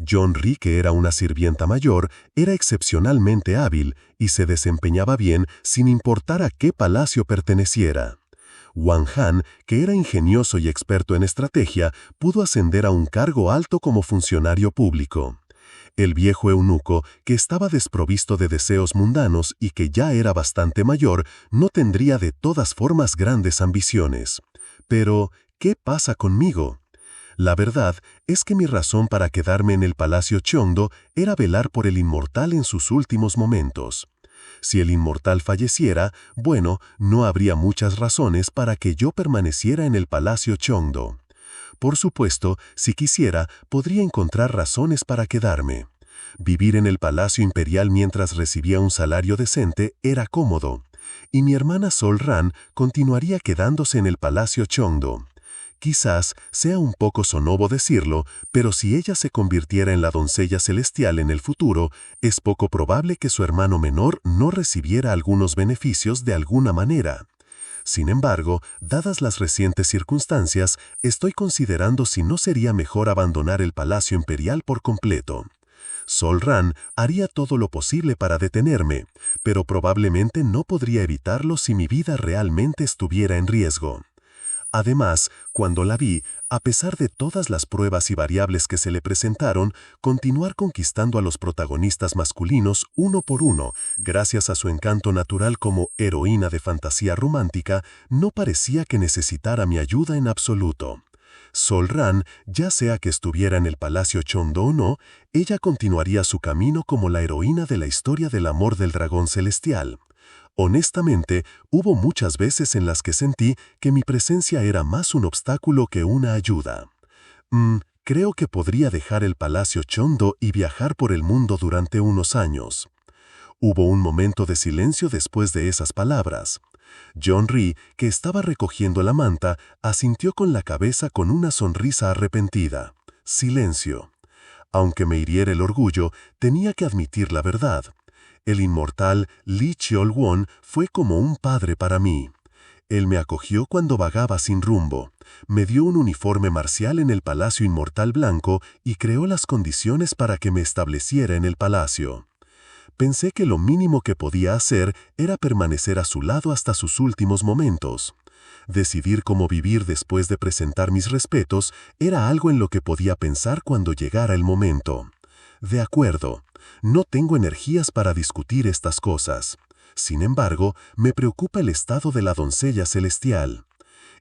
John Rhee, que era una sirvienta mayor, era excepcionalmente hábil y se desempeñaba bien sin importar a qué palacio perteneciera. Wang Han, que era ingenioso y experto en estrategia, pudo ascender a un cargo alto como funcionario público. El viejo eunuco, que estaba desprovisto de deseos mundanos y que ya era bastante mayor, no tendría de todas formas grandes ambiciones. Pero, ¿qué pasa conmigo? La verdad es que mi razón para quedarme en el Palacio Chongdo era velar por el Inmortal en sus últimos momentos. Si el Inmortal falleciera, bueno, no habría muchas razones para que yo permaneciera en el Palacio Chongdo. Por supuesto, si quisiera, podría encontrar razones para quedarme. Vivir en el Palacio Imperial mientras recibía un salario decente era cómodo, y mi hermana Sol Ran continuaría quedándose en el Palacio Chongdo. Quizás sea un poco sonobo decirlo, pero si ella se convirtiera en la doncella celestial en el futuro, es poco probable que su hermano menor no recibiera algunos beneficios de alguna manera. Sin embargo, dadas las recientes circunstancias, estoy considerando si no sería mejor abandonar el Palacio Imperial por completo. Sol Ran haría todo lo posible para detenerme, pero probablemente no podría evitarlo si mi vida realmente estuviera en riesgo. Además, cuando la vi, a pesar de todas las pruebas y variables que se le presentaron, continuar conquistando a los protagonistas masculinos uno por uno, gracias a su encanto natural como heroína de fantasía romántica, no parecía que necesitara mi ayuda en absoluto. Sol Ran, ya sea que estuviera en el Palacio Chondo o no, ella continuaría su camino como la heroína de la historia del amor del dragón celestial. Honestamente, hubo muchas veces en las que sentí que mi presencia era más un obstáculo que una ayuda. Creo que podría dejar el Palacio Chondo y viajar por el mundo durante unos años. Hubo un momento de silencio después de esas palabras. John Rhee, que estaba recogiendo la manta, asintió con la cabeza con una sonrisa arrepentida. Silencio. Aunque me hiriera el orgullo, tenía que admitir la verdad. El inmortal Lee Cheol-won fue como un padre para mí. Él me acogió cuando vagaba sin rumbo, me dio un uniforme marcial en el Palacio Inmortal Blanco y creó las condiciones para que me estableciera en el palacio. Pensé que lo mínimo que podía hacer era permanecer a su lado hasta sus últimos momentos. Decidir cómo vivir después de presentar mis respetos era algo en lo que podía pensar cuando llegara el momento. De acuerdo, no tengo energías para discutir estas cosas. Sin embargo, me preocupa el estado de la doncella celestial.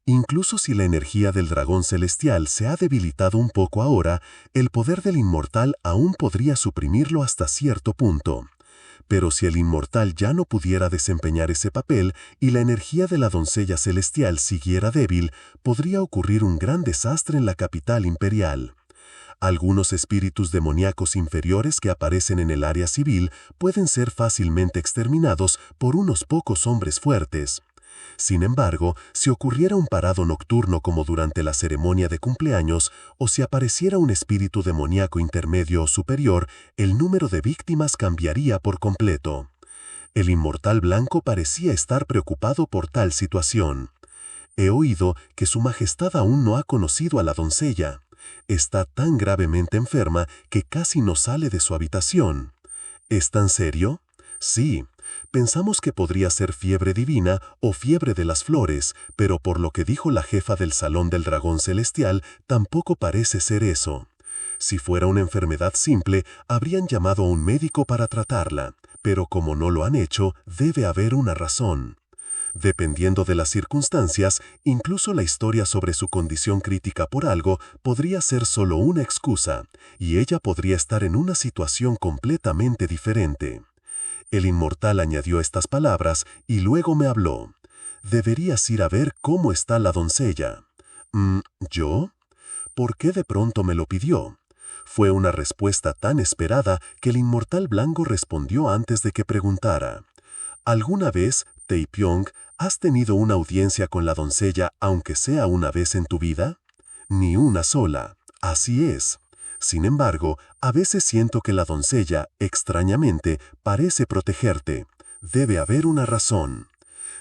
Incluso si la energía del dragón celestial se ha debilitado un poco ahora, el poder del inmortal aún podría suprimirlo hasta cierto punto. Pero si el inmortal ya no pudiera desempeñar ese papel y la energía de la doncella celestial siguiera débil, podría ocurrir un gran desastre en la capital imperial. Algunos espíritus demoníacos inferiores que aparecen en el área civil pueden ser fácilmente exterminados por unos pocos hombres fuertes. Sin embargo, si ocurriera un parado nocturno como durante la ceremonia de cumpleaños, o si apareciera un espíritu demoníaco intermedio o superior, el número de víctimas cambiaría por completo. El inmortal blanco parecía estar preocupado por tal situación. He oído que su majestad aún no ha conocido a la doncella. Está tan gravemente enferma que casi no sale de su habitación. ¿Es tan serio? Sí. Pensamos que podría ser fiebre divina o fiebre de las flores, pero por lo que dijo la jefa del Salón del Dragón Celestial, tampoco parece ser eso. Si fuera una enfermedad simple, habrían llamado a un médico para tratarla, pero como no lo han hecho, debe haber una razón. Dependiendo de las circunstancias, incluso la historia sobre su condición crítica por algo podría ser solo una excusa, y ella podría estar en una situación completamente diferente. El inmortal añadió estas palabras y luego me habló. Deberías ir a ver cómo está la doncella. ¿Yo? ¿Por qué de pronto me lo pidió? Fue una respuesta tan esperada que el inmortal blanco respondió antes de que preguntara. ¿Alguna vez, Taepyeong, has tenido una audiencia con la doncella aunque sea una vez en tu vida? Ni una sola. Así es. Sin embargo, a veces siento que la doncella, extrañamente, parece protegerte. Debe haber una razón.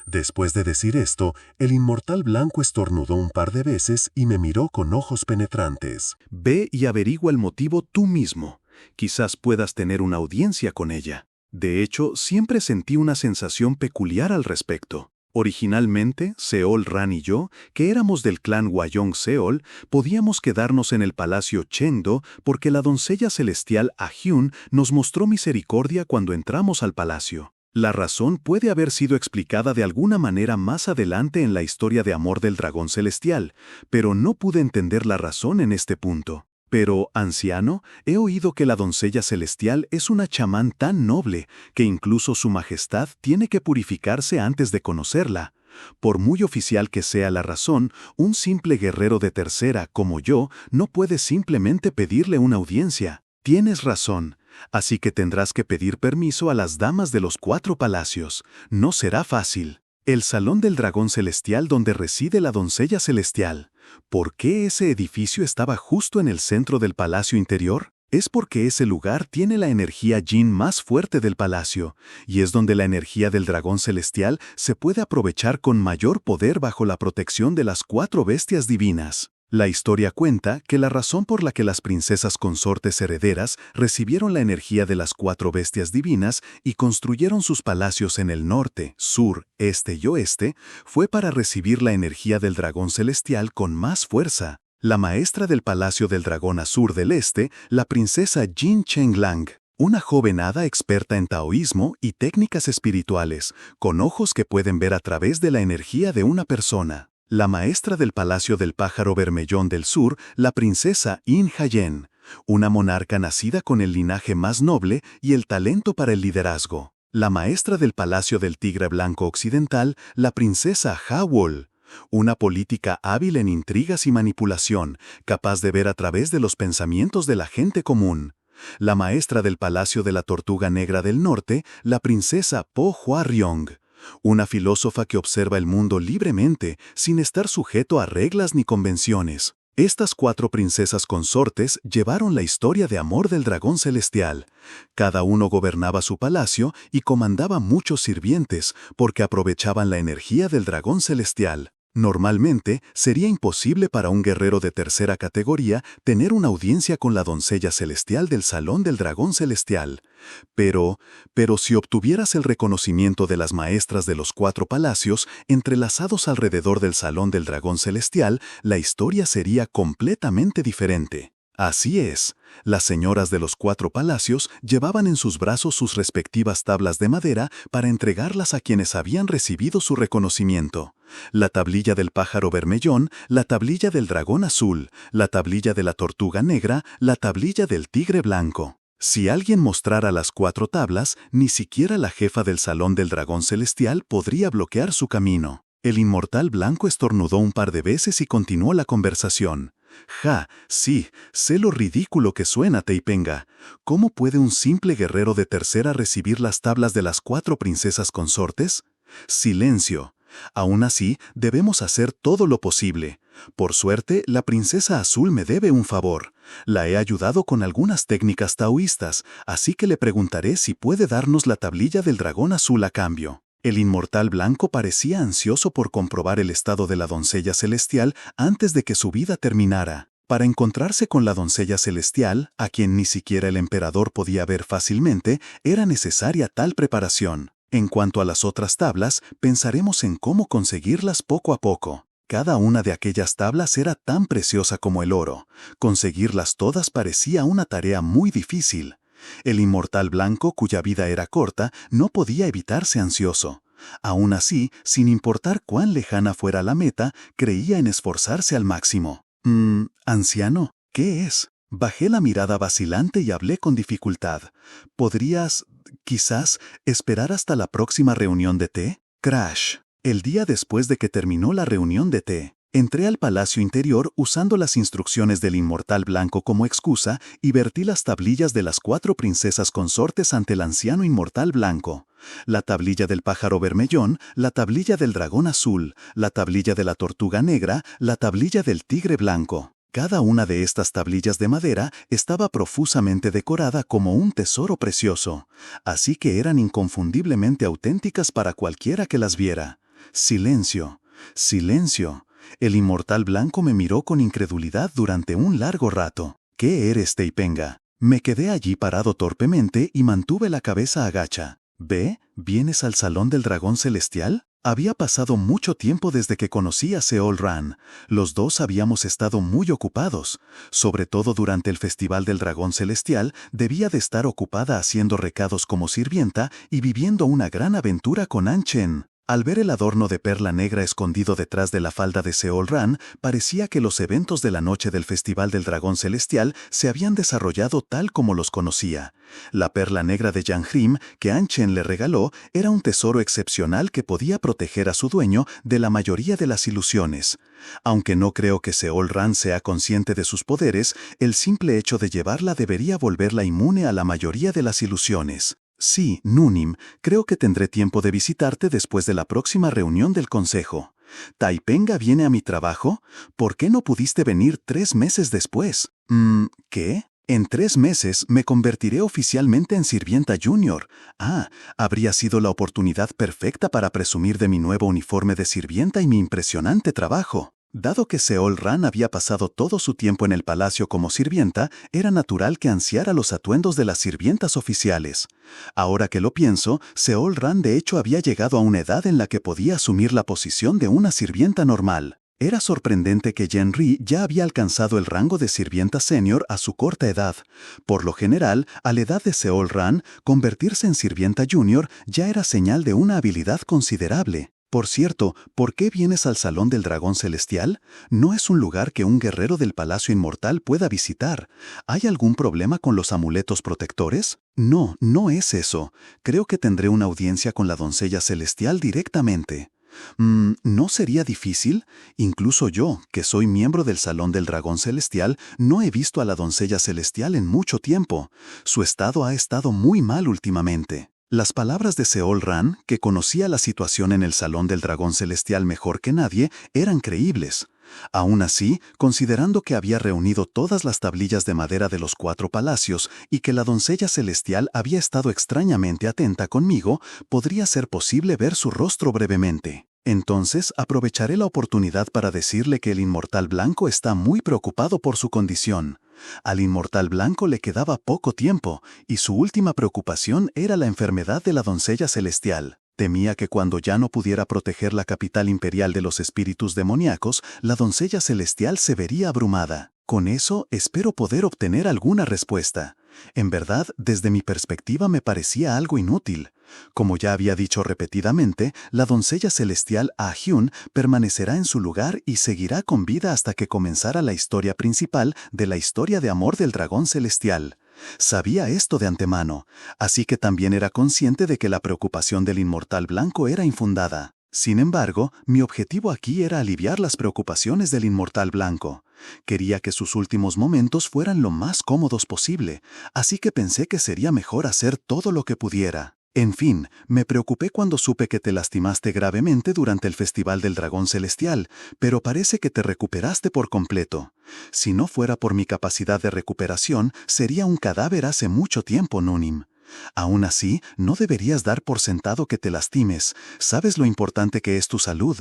Después de decir esto, el inmortal blanco estornudó un par de veces y me miró con ojos penetrantes. Ve y averigua el motivo tú mismo. Quizás puedas tener una audiencia con ella. De hecho, siempre sentí una sensación peculiar al respecto. Originalmente, Seol Ran y yo, que éramos del clan Hwayong Seol, podíamos quedarnos en el Palacio Chengdo porque la doncella celestial Ah-hyun nos mostró misericordia cuando entramos al palacio. La razón puede haber sido explicada de alguna manera más adelante en la historia de amor del dragón celestial, pero no pude entender la razón en este punto. Pero, anciano, he oído que la doncella celestial es una chamán tan noble que incluso su majestad tiene que purificarse antes de conocerla. Por muy oficial que sea la razón, un simple guerrero de tercera como yo no puede simplemente pedirle una audiencia. Tienes razón, así que tendrás que pedir permiso a las damas de los 4 palacios. No será fácil. El Salón del Dragón Celestial donde reside la doncella celestial. ¿Por qué ese edificio estaba justo en el centro del palacio interior? Es porque ese lugar tiene la energía Yin más fuerte del palacio, y es donde la energía del dragón celestial se puede aprovechar con mayor poder bajo la protección de las 4 bestias divinas. La historia cuenta que la razón por la que las princesas consortes herederas recibieron la energía de las 4 bestias divinas y construyeron sus palacios en el norte, sur, este y oeste, fue para recibir la energía del dragón celestial con más fuerza. La maestra del Palacio del Dragón Azur del Este, la princesa Jin Chenglang, una joven hada experta en taoísmo y técnicas espirituales, con ojos que pueden ver a través de la energía de una persona. La maestra del Palacio del Pájaro Bermellón del Sur, la princesa In Hayen, una monarca nacida con el linaje más noble y el talento para el liderazgo. La maestra del Palacio del Tigre Blanco Occidental, la princesa Ha Wol, una política hábil en intrigas y manipulación, capaz de ver a través de los pensamientos de la gente común. La maestra del Palacio de la Tortuga Negra del Norte, la princesa Po Hua Ryong, una filósofa que observa el mundo libremente, sin estar sujeto a reglas ni convenciones. Estas 4 princesas consortes llevaron la historia de amor del dragón celestial. Cada uno gobernaba su palacio y comandaba muchos sirvientes, porque aprovechaban la energía del dragón celestial. Normalmente, sería imposible para un guerrero de tercera categoría tener una audiencia con la doncella celestial del Salón del Dragón Celestial. Pero si obtuvieras el reconocimiento de las maestras de los 4 palacios, entrelazados alrededor del Salón del Dragón Celestial, la historia sería completamente diferente. Así es, las señoras de los 4 palacios llevaban en sus brazos sus respectivas tablas de madera para entregarlas a quienes habían recibido su reconocimiento. La tablilla del pájaro bermellón, la tablilla del dragón azul, la tablilla de la tortuga negra, la tablilla del tigre blanco. Si alguien mostrara las 4 tablas, ni siquiera la jefa del Salón del Dragón Celestial podría bloquear su camino. El inmortal blanco estornudó un par de veces y continuó la conversación. Sí, sé lo ridículo que suena, Teipenga. ¿Cómo puede un simple guerrero de tercera recibir las tablas de las 4 princesas consortes? Silencio. Aún así, debemos hacer todo lo posible. Por suerte, la princesa azul me debe un favor. La he ayudado con algunas técnicas taoístas, así que le preguntaré si puede darnos la tablilla del dragón azul a cambio. El inmortal blanco parecía ansioso por comprobar el estado de la doncella celestial antes de que su vida terminara. Para encontrarse con la doncella celestial, a quien ni siquiera el emperador podía ver fácilmente, era necesaria tal preparación. En cuanto a las otras tablas, pensaremos en cómo conseguirlas poco a poco. Cada una de aquellas tablas era tan preciosa como el oro. Conseguirlas todas parecía una tarea muy difícil. El inmortal blanco, cuya vida era corta, no podía evitarse ansioso. Aún así, sin importar cuán lejana fuera la meta, creía en esforzarse al máximo. Anciano, ¿qué es? Bajé la mirada vacilante y hablé con dificultad. ¿Podrías, quizás, esperar hasta la próxima reunión de té? Crash. El día después de que terminó la reunión de té, entré al palacio interior usando las instrucciones del inmortal blanco como excusa y vertí las tablillas de las 4 princesas consortes ante el anciano inmortal blanco. La tablilla del pájaro bermellón, la tablilla del dragón azul, la tablilla de la tortuga negra, la tablilla del tigre blanco. Cada una de estas tablillas de madera estaba profusamente decorada como un tesoro precioso, así que eran inconfundiblemente auténticas para cualquiera que las viera. Silencio, silencio. El inmortal blanco me miró con incredulidad durante un largo rato. ¿Qué eres, Teipenga? Me quedé allí parado torpemente y mantuve la cabeza agacha. ¿Ve? ¿Vienes al Salón del Dragón Celestial? Había pasado mucho tiempo desde que conocí a Seol Ran. Los dos habíamos estado muy ocupados. Sobre todo durante el Festival del Dragón Celestial, debía de estar ocupada haciendo recados como sirvienta y viviendo una gran aventura con Anchen. Al ver el adorno de perla negra escondido detrás de la falda de Seol Ran, parecía que los eventos de la noche del Festival del Dragón Celestial se habían desarrollado tal como los conocía. La perla negra de Yanhrim, que Anchen le regaló, era un tesoro excepcional que podía proteger a su dueño de la mayoría de las ilusiones. Aunque no creo que Seol Ran sea consciente de sus poderes, el simple hecho de llevarla debería volverla inmune a la mayoría de las ilusiones. Sí, Nunim, creo que tendré tiempo de visitarte después de la próxima reunión del consejo. ¿Taipenga viene a mi trabajo? ¿Por qué no pudiste venir 3 meses después? ¿Qué? En 3 meses me convertiré oficialmente en sirvienta junior. Habría sido la oportunidad perfecta para presumir de mi nuevo uniforme de sirvienta y mi impresionante trabajo. Dado que Seol Ran había pasado todo su tiempo en el palacio como sirvienta, era natural que ansiara los atuendos de las sirvientas oficiales. Ahora que lo pienso, Seol Ran de hecho había llegado a una edad en la que podía asumir la posición de una sirvienta normal. Era sorprendente que Yen-Ri ya había alcanzado el rango de sirvienta senior a su corta edad. Por lo general, a la edad de Seol Ran, convertirse en sirvienta junior ya era señal de una habilidad considerable. Por cierto, ¿por qué vienes al Salón del Dragón Celestial? No es un lugar que un guerrero del Palacio Inmortal pueda visitar. ¿Hay algún problema con los amuletos protectores? No, no es eso. Creo que tendré una audiencia con la doncella celestial directamente. ¿No sería difícil? Incluso yo, que soy miembro del Salón del Dragón Celestial, no he visto a la doncella celestial en mucho tiempo. Su estado ha estado muy mal últimamente. Las palabras de Seol Ran, que conocía la situación en el Salón del Dragón Celestial mejor que nadie, eran creíbles. Aún así, considerando que había reunido todas las tablillas de madera de los 4 palacios y que la doncella celestial había estado extrañamente atenta conmigo, podría ser posible ver su rostro brevemente. Entonces, aprovecharé la oportunidad para decirle que el Inmortal Blanco está muy preocupado por su condición. Al Inmortal Blanco le quedaba poco tiempo, y su última preocupación era la enfermedad de la doncella celestial. Temía que cuando ya no pudiera proteger la capital imperial de los espíritus demoníacos, la doncella celestial se vería abrumada. Con eso, espero poder obtener alguna respuesta. En verdad, desde mi perspectiva me parecía algo inútil. Como ya había dicho repetidamente, la doncella celestial Ah Hyun permanecerá en su lugar y seguirá con vida hasta que comenzara la historia principal de la historia de amor del dragón celestial. Sabía esto de antemano, así que también era consciente de que la preocupación del Inmortal Blanco era infundada. Sin embargo, mi objetivo aquí era aliviar las preocupaciones del Inmortal Blanco. Quería que sus últimos momentos fueran lo más cómodos posible, así que pensé que sería mejor hacer todo lo que pudiera. En fin, me preocupé cuando supe que te lastimaste gravemente durante el Festival del Dragón Celestial, pero parece que te recuperaste por completo. Si no fuera por mi capacidad de recuperación, sería un cadáver hace mucho tiempo, Nunim. Aún así, no deberías dar por sentado que te lastimes. Sabes lo importante que es tu salud.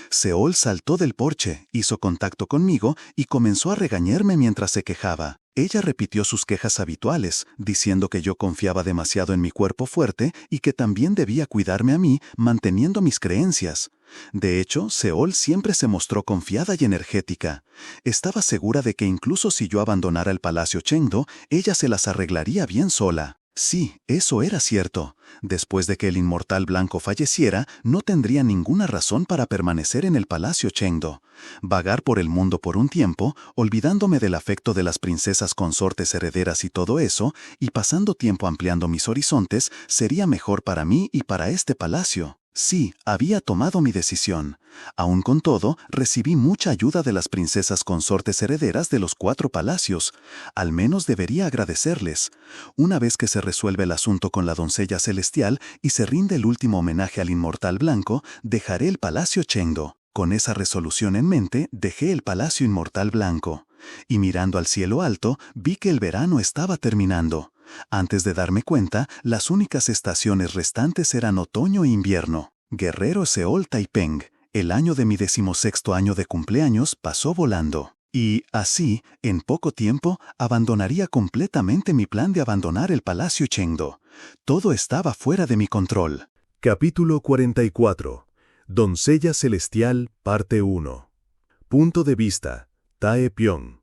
Seol saltó del porche, hizo contacto conmigo y comenzó a regañarme mientras se quejaba. Ella repitió sus quejas habituales, diciendo que yo confiaba demasiado en mi cuerpo fuerte y que también debía cuidarme a mí, manteniendo mis creencias. De hecho, Seol siempre se mostró confiada y energética. Estaba segura de que incluso si yo abandonara el Palacio Chengdo, ella se las arreglaría bien sola. Sí, eso era cierto. Después de que el Inmortal Blanco falleciera, no tendría ninguna razón para permanecer en el Palacio Chengdo. Vagar por el mundo por un tiempo, olvidándome del afecto de las princesas consortes herederas y todo eso, y pasando tiempo ampliando mis horizontes, sería mejor para mí y para este palacio. Sí, había tomado mi decisión. Aún con todo, recibí mucha ayuda de las princesas consortes herederas de los 4 palacios. Al menos debería agradecerles. Una vez que se resuelve el asunto con la doncella celestial y se rinde el último homenaje al Inmortal Blanco, dejaré el Palacio Chengdo. Con esa resolución en mente, dejé el Palacio Inmortal Blanco. Y mirando al cielo alto, vi que el verano estaba terminando. Antes de darme cuenta, las únicas estaciones restantes eran otoño e invierno. Guerrero Seol Taipeng, el año de mi 16º año de cumpleaños pasó volando. Y, así, en poco tiempo, abandonaría completamente mi plan de abandonar el Palacio Chengdo. Todo estaba fuera de mi control. Capítulo 44. Doncella Celestial, parte 1. Punto de vista. Tae Pyong.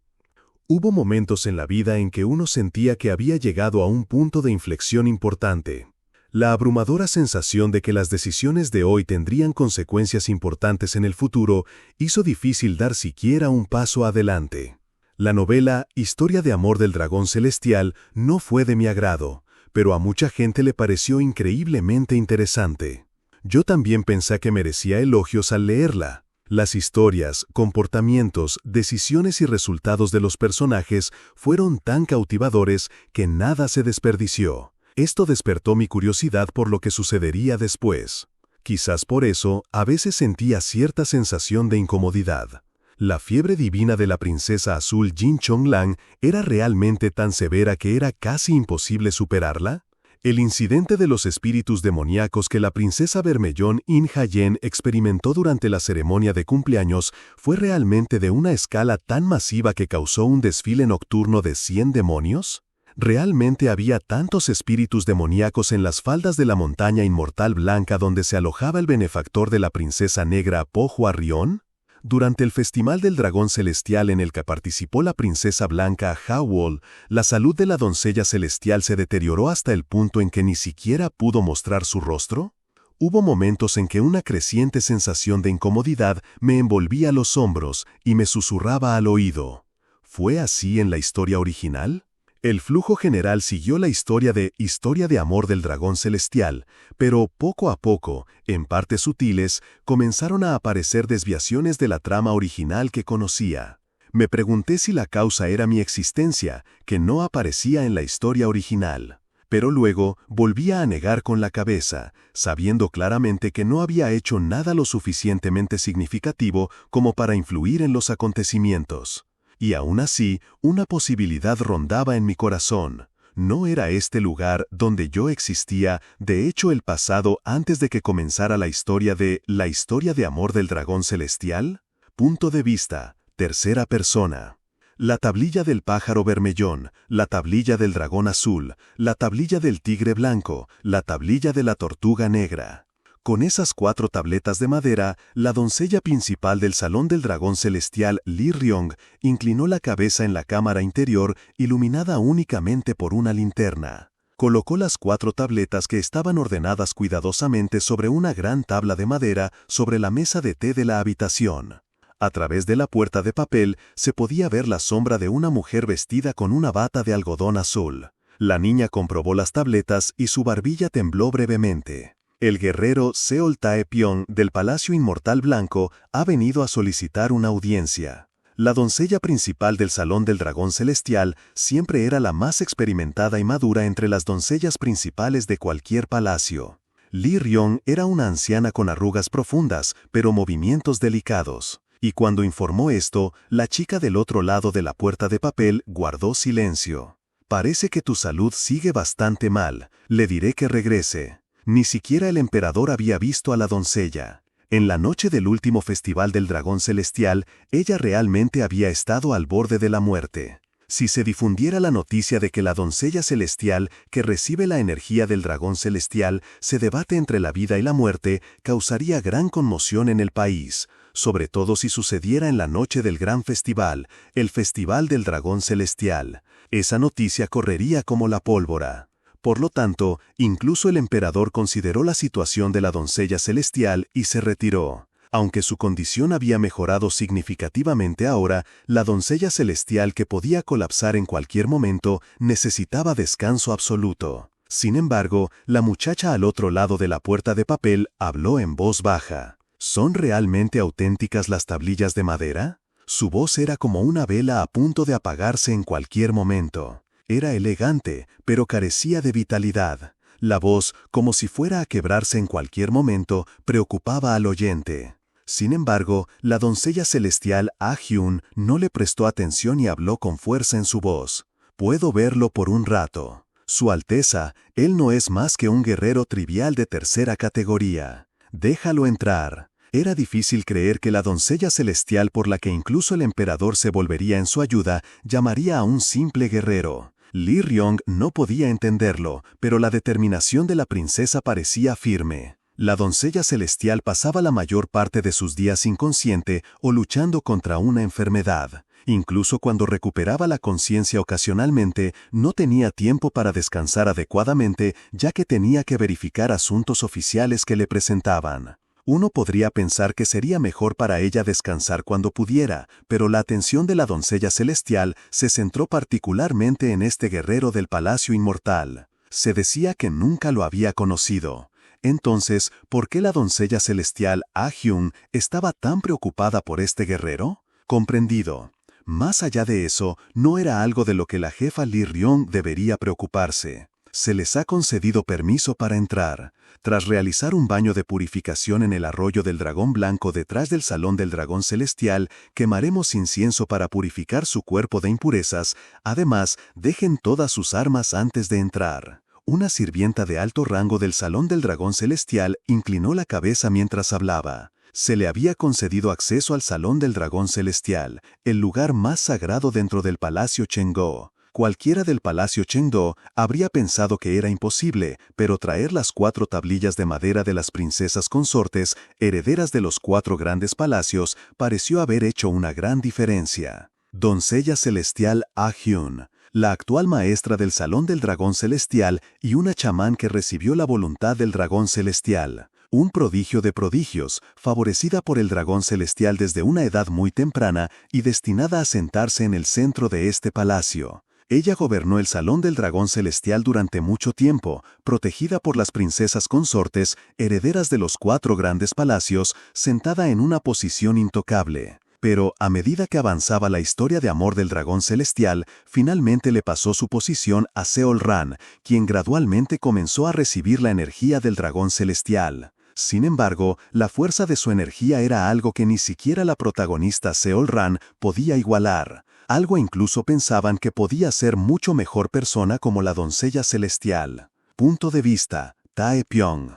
Hubo momentos en la vida en que uno sentía que había llegado a un punto de inflexión importante. La abrumadora sensación de que las decisiones de hoy tendrían consecuencias importantes en el futuro hizo difícil dar siquiera un paso adelante. La novela Historia de amor del dragón celestial no fue de mi agrado, pero a mucha gente le pareció increíblemente interesante. Yo también pensé que merecía elogios al leerla. Las historias, comportamientos, decisiones y resultados de los personajes fueron tan cautivadores que nada se desperdició. Esto despertó mi curiosidad por lo que sucedería después. Quizás por eso, a veces sentía cierta sensación de incomodidad. ¿La fiebre divina de la princesa azul Jin Chonglang era realmente tan severa que era casi imposible superarla? El incidente de los espíritus demoníacos que la princesa Vermellón In Hayen experimentó durante la ceremonia de cumpleaños fue realmente de una escala tan masiva que causó un desfile nocturno de 100 demonios. ¿Realmente había tantos espíritus demoníacos en las faldas de la montaña inmortal blanca donde se alojaba el benefactor de la princesa negra Po Huarrión? Durante el Festival del Dragón Celestial en el que participó la princesa blanca Hawol, la salud de la doncella celestial se deterioró hasta el punto en que ni siquiera pudo mostrar su rostro. Hubo momentos en que una creciente sensación de incomodidad me envolvía los hombros y me susurraba al oído. ¿Fue así en la historia original? El flujo general siguió la historia de amor del dragón celestial, pero poco a poco, en partes sutiles, comenzaron a aparecer desviaciones de la trama original que conocía. Me pregunté si la causa era mi existencia, que no aparecía en la historia original. Pero luego volvía a negar con la cabeza, sabiendo claramente que no había hecho nada lo suficientemente significativo como para influir en los acontecimientos. Y aún así, una posibilidad rondaba en mi corazón. ¿No era este lugar donde yo existía, de hecho el pasado antes de que comenzara la historia de amor del dragón celestial? Punto de vista, tercera persona. La tablilla del pájaro vermellón, la tablilla del dragón azul, la tablilla del tigre blanco, la tablilla de la tortuga negra. Con esas 4 tabletas de madera, la doncella principal del Salón del Dragón Celestial, Li Ryong, inclinó la cabeza en la cámara interior, iluminada únicamente por una linterna. Colocó las 4 tabletas que estaban ordenadas cuidadosamente sobre una gran tabla de madera sobre la mesa de té de la habitación. A través de la puerta de papel se podía ver la sombra de una mujer vestida con una bata de algodón azul. La niña comprobó las tabletas y su barbilla tembló brevemente. El guerrero Seol Taepyeong del Palacio Inmortal Blanco ha venido a solicitar una audiencia. La doncella principal del Salón del Dragón Celestial siempre era la más experimentada y madura entre las doncellas principales de cualquier palacio. Li Ryong era una anciana con arrugas profundas, pero movimientos delicados. Y cuando informó esto, la chica del otro lado de la puerta de papel guardó silencio. «Parece que tu salud sigue bastante mal. Le diré que regrese». Ni siquiera el emperador había visto a la doncella. En la noche del último Festival del Dragón Celestial, ella realmente había estado al borde de la muerte. Si se difundiera la noticia de que la doncella celestial, que recibe la energía del dragón celestial, se debate entre la vida y la muerte, causaría gran conmoción en el país, sobre todo si sucediera en la noche del gran festival, el Festival del Dragón Celestial. Esa noticia correría como la pólvora. Por lo tanto, incluso el emperador consideró la situación de la doncella celestial y se retiró. Aunque su condición había mejorado significativamente ahora, la doncella celestial que podía colapsar en cualquier momento necesitaba descanso absoluto. Sin embargo, la muchacha al otro lado de la puerta de papel habló en voz baja. ¿Son realmente auténticas las tablillas de madera? Su voz era como una vela a punto de apagarse en cualquier momento. Era elegante, pero carecía de vitalidad. La voz, como si fuera a quebrarse en cualquier momento, preocupaba al oyente. Sin embargo, la doncella celestial Ah Hyun no le prestó atención y habló con fuerza en su voz. «Puedo verlo por un rato. Su Alteza, él no es más que un guerrero trivial de tercera categoría. Déjalo entrar». Era difícil creer que la doncella celestial por la que incluso el emperador se volvería en su ayuda, llamaría a un simple guerrero. Li Ryong no podía entenderlo, pero la determinación de la princesa parecía firme. La doncella celestial pasaba la mayor parte de sus días inconsciente o luchando contra una enfermedad. Incluso cuando recuperaba la conciencia ocasionalmente, no tenía tiempo para descansar adecuadamente, ya que tenía que verificar asuntos oficiales que le presentaban. Uno podría pensar que sería mejor para ella descansar cuando pudiera, pero la atención de la doncella celestial se centró particularmente en este guerrero del Palacio Inmortal. Se decía que nunca lo había conocido. Entonces, ¿por qué la doncella celestial Ah Hyun estaba tan preocupada por este guerrero? Comprendido. Más allá de eso, no era algo de lo que la jefa Li Ryong debería preocuparse. Se les ha concedido permiso para entrar. Tras realizar un baño de purificación en el arroyo del dragón blanco detrás del salón del dragón celestial, quemaremos incienso para purificar su cuerpo de impurezas. Además, dejen todas sus armas antes de entrar. Una sirvienta de alto rango del salón del dragón celestial inclinó la cabeza mientras hablaba. Se le había concedido acceso al salón del dragón celestial, el lugar más sagrado dentro del palacio Chengdo. Cualquiera del palacio Chengdo habría pensado que era imposible, pero traer las 4 tablillas de madera de las princesas consortes, herederas de los 4 grandes palacios, pareció haber hecho una gran diferencia. Doncella celestial Ah Hyun, la actual maestra del Salón del Dragón Celestial y una chamán que recibió la voluntad del Dragón Celestial. Un prodigio de prodigios, favorecida por el Dragón Celestial desde una edad muy temprana y destinada a sentarse en el centro de este palacio. Ella gobernó el Salón del Dragón Celestial durante mucho tiempo, protegida por las princesas consortes, herederas de los 4 grandes palacios, sentada en una posición intocable. Pero, a medida que avanzaba la historia de amor del Dragón Celestial, finalmente le pasó su posición a Seol Ran, quien gradualmente comenzó a recibir la energía del Dragón Celestial. Sin embargo, la fuerza de su energía era algo que ni siquiera la protagonista Seol Ran podía igualar. Algo incluso pensaban que podía ser mucho mejor persona como la doncella celestial. Punto de vista, Tae Pyong.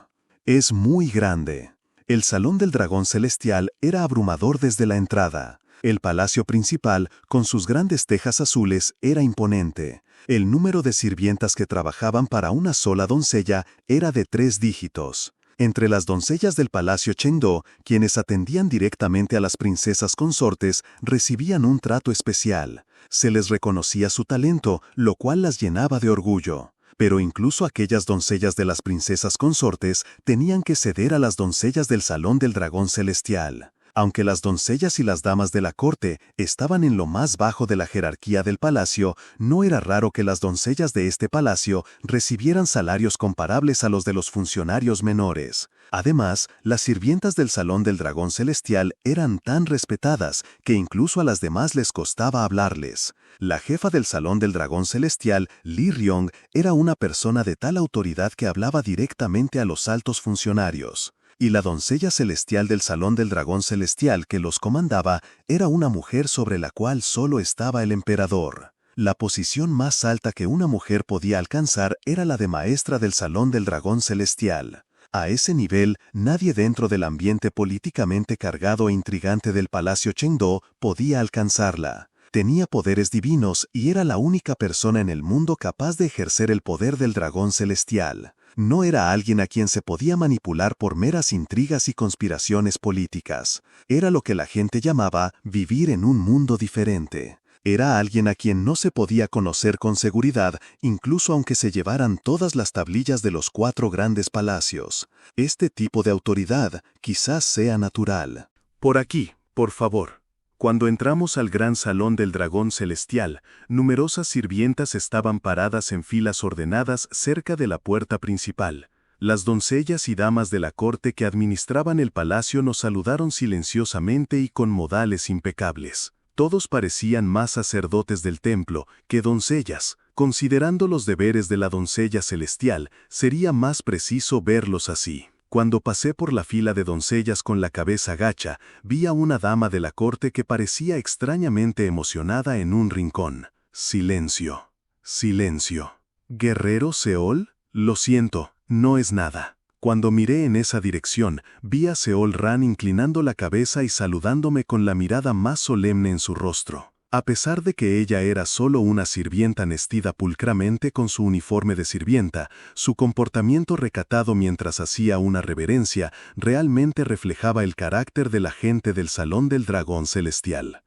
Es muy grande. El Salón del Dragón Celestial era abrumador desde la entrada. El palacio principal, con sus grandes tejas azules, era imponente. El número de sirvientas que trabajaban para una sola doncella era de 3 dígitos. Entre las doncellas del Palacio Chengdo, quienes atendían directamente a las princesas consortes, recibían un trato especial. Se les reconocía su talento, lo cual las llenaba de orgullo. Pero incluso aquellas doncellas de las princesas consortes tenían que ceder a las doncellas del Salón del Dragón Celestial. Aunque las doncellas y las damas de la corte estaban en lo más bajo de la jerarquía del palacio, no era raro que las doncellas de este palacio recibieran salarios comparables a los de los funcionarios menores. Además, las sirvientas del Salón del Dragón Celestial eran tan respetadas que incluso a las demás les costaba hablarles. La jefa del Salón del Dragón Celestial, Lee Ryong, era una persona de tal autoridad que hablaba directamente a los altos funcionarios. Y la doncella celestial del Salón del Dragón Celestial que los comandaba era una mujer sobre la cual solo estaba el emperador. La posición más alta que una mujer podía alcanzar era la de maestra del Salón del Dragón Celestial. A ese nivel, nadie dentro del ambiente políticamente cargado e intrigante del Palacio Chengdo podía alcanzarla. Tenía poderes divinos y era la única persona en el mundo capaz de ejercer el poder del Dragón Celestial. No era alguien a quien se podía manipular por meras intrigas y conspiraciones políticas. Era lo que la gente llamaba vivir en un mundo diferente. Era alguien a quien no se podía conocer con seguridad, incluso aunque se llevaran todas las tablillas de los 4 grandes palacios. Este tipo de autoridad quizás sea natural. Por aquí, por favor. Cuando entramos al gran salón del dragón celestial, numerosas sirvientas estaban paradas en filas ordenadas cerca de la puerta principal. Las doncellas y damas de la corte que administraban el palacio nos saludaron silenciosamente y con modales impecables. Todos parecían más sacerdotes del templo que doncellas. Considerando los deberes de la doncella celestial, sería más preciso verlos así. Cuando pasé por la fila de doncellas con la cabeza gacha, vi a una dama de la corte que parecía extrañamente emocionada en un rincón. Silencio. Silencio. ¿Guerrero Seol? Lo siento, no es nada. Cuando miré en esa dirección, vi a Seol Ran inclinando la cabeza y saludándome con la mirada más solemne en su rostro. A pesar de que ella era solo una sirvienta vestida pulcramente con su uniforme de sirvienta, su comportamiento recatado mientras hacía una reverencia realmente reflejaba el carácter de la gente del Salón del Dragón Celestial.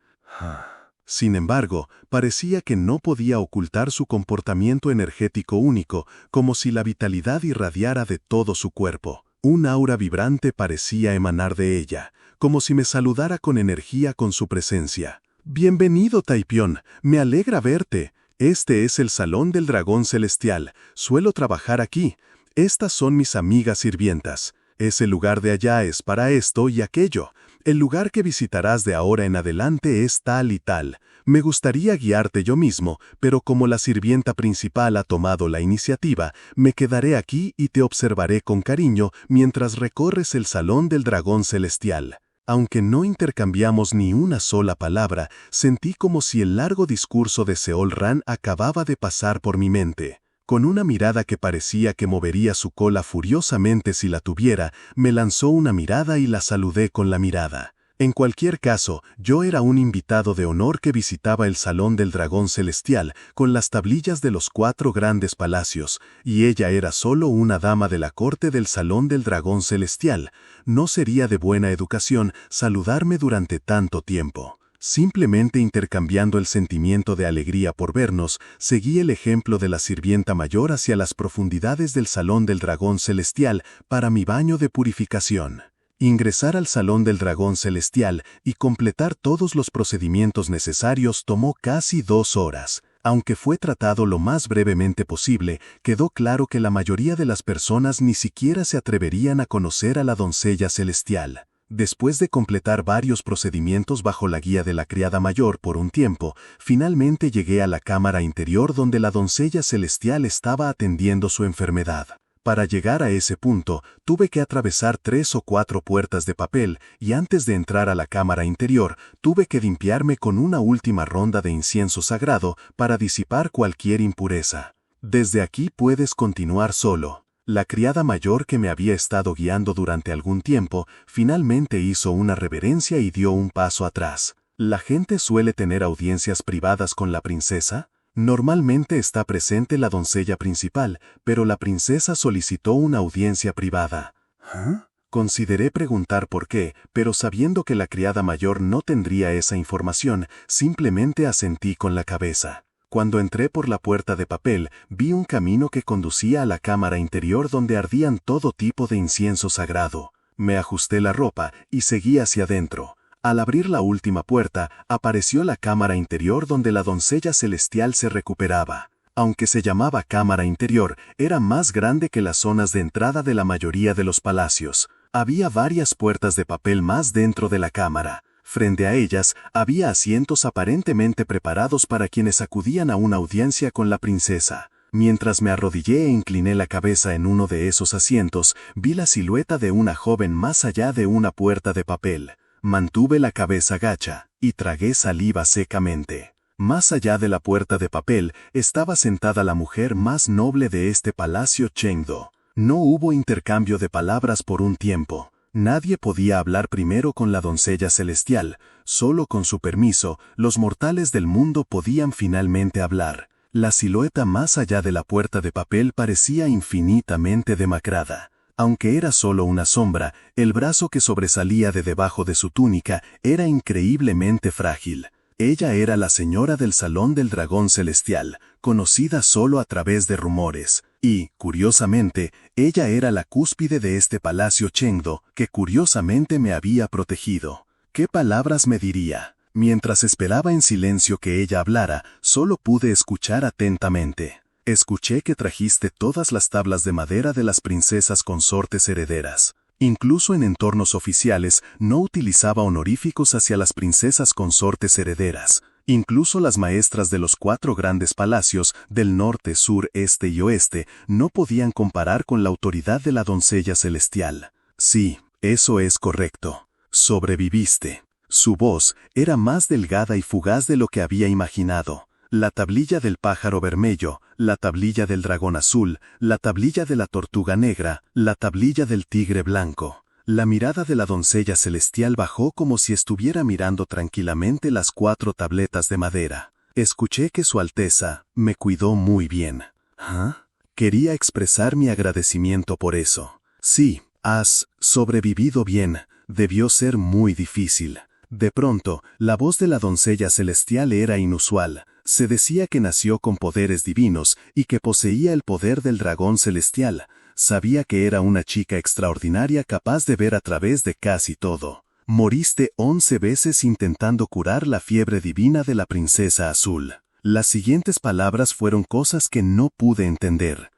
Sin embargo, parecía que no podía ocultar su comportamiento energético único, como si la vitalidad irradiara de todo su cuerpo. Un aura vibrante parecía emanar de ella, como si me saludara con energía con su presencia. Bienvenido, Taepyeon, me alegra verte. Este es el Salón del Dragón Celestial. Suelo trabajar aquí. Estas son mis amigas sirvientas. Ese lugar de allá es para esto y aquello. El lugar que visitarás de ahora en adelante es tal y tal. Me gustaría guiarte yo mismo, pero como la sirvienta principal ha tomado la iniciativa, me quedaré aquí y te observaré con cariño mientras recorres el salón del dragón celestial. Aunque no intercambiamos ni una sola palabra, sentí como si el largo discurso de Seol Ran acababa de pasar por mi mente. Con una mirada que parecía que movería su cola furiosamente si la tuviera, me lanzó una mirada y la saludé con la mirada. En cualquier caso, yo era un invitado de honor que visitaba el Salón del Dragón Celestial con las tablillas de los 4 grandes palacios, y ella era solo una dama de la corte del Salón del Dragón Celestial. No sería de buena educación saludarme durante tanto tiempo. Simplemente intercambiando el sentimiento de alegría por vernos, seguí el ejemplo de la sirvienta mayor hacia las profundidades del Salón del Dragón Celestial para mi baño de purificación. Ingresar al Salón del Dragón Celestial y completar todos los procedimientos necesarios tomó casi 2 horas. Aunque fue tratado lo más brevemente posible, quedó claro que la mayoría de las personas ni siquiera se atreverían a conocer a la doncella celestial. Después de completar varios procedimientos bajo la guía de la criada mayor por un tiempo, finalmente llegué a la cámara interior donde la doncella celestial estaba atendiendo su enfermedad. Para llegar a ese punto, tuve que atravesar 3 o 4 puertas de papel y antes de entrar a la cámara interior, tuve que limpiarme con una última ronda de incienso sagrado para disipar cualquier impureza. Desde aquí puedes continuar solo. La criada mayor que me había estado guiando durante algún tiempo, finalmente hizo una reverencia y dio un paso atrás. ¿La gente suele tener audiencias privadas con la princesa? Normalmente está presente la doncella principal, pero la princesa solicitó una audiencia privada. ¿Ah? Consideré preguntar por qué, pero sabiendo que la criada mayor no tendría esa información, simplemente asentí con la cabeza. Cuando entré por la puerta de papel, vi un camino que conducía a la cámara interior donde ardían todo tipo de incienso sagrado. Me ajusté la ropa y seguí hacia adentro. Al abrir la última puerta, apareció la cámara interior donde la doncella celestial se recuperaba. Aunque se llamaba cámara interior, era más grande que las zonas de entrada de la mayoría de los palacios. Había varias puertas de papel más dentro de la cámara. Frente a ellas, había asientos aparentemente preparados para quienes acudían a una audiencia con la princesa. Mientras me arrodillé e incliné la cabeza en uno de esos asientos, vi la silueta de una joven más allá de una puerta de papel. Mantuve la cabeza gacha y tragué saliva secamente. Más allá de la puerta de papel estaba sentada la mujer más noble de este palacio Chengdo. No hubo intercambio de palabras por un tiempo. Nadie podía hablar primero con la doncella celestial. Solo con su permiso, los mortales del mundo podían finalmente hablar. La silueta más allá de la puerta de papel parecía infinitamente demacrada. Aunque era solo una sombra, el brazo que sobresalía de debajo de su túnica era increíblemente frágil. Ella era la señora del Salón del Dragón Celestial, conocida solo a través de rumores. Y, curiosamente, ella era la cúspide de este palacio Chengdo, que curiosamente me había protegido. ¿Qué palabras me diría? Mientras esperaba en silencio que ella hablara, solo pude escuchar atentamente. Escuché que trajiste todas las tablas de madera de las princesas consortes herederas. Incluso en entornos oficiales no utilizaba honoríficos hacia las princesas consortes herederas. Incluso las maestras de los 4 grandes palacios del norte, sur, este y oeste no podían comparar con la autoridad de la doncella celestial. Sí, eso es correcto. Sobreviviste. Su voz era más delgada y fugaz de lo que había imaginado. La tablilla del pájaro vermelho, la tablilla del dragón azul, la tablilla de la tortuga negra, la tablilla del tigre blanco. La mirada de la doncella celestial bajó como si estuviera mirando tranquilamente las 4 tabletas de madera. Escuché que Su Alteza me cuidó muy bien. ¿Ah? Quería expresar mi agradecimiento por eso. Sí, has sobrevivido bien. Debió ser muy difícil. De pronto, la voz de la doncella celestial era inusual. Se decía que nació con poderes divinos y que poseía el poder del dragón celestial. Sabía que era una chica extraordinaria capaz de ver a través de casi todo. Moriste 11 veces intentando curar la fiebre divina de la princesa azul. Las siguientes palabras fueron cosas que no pude entender.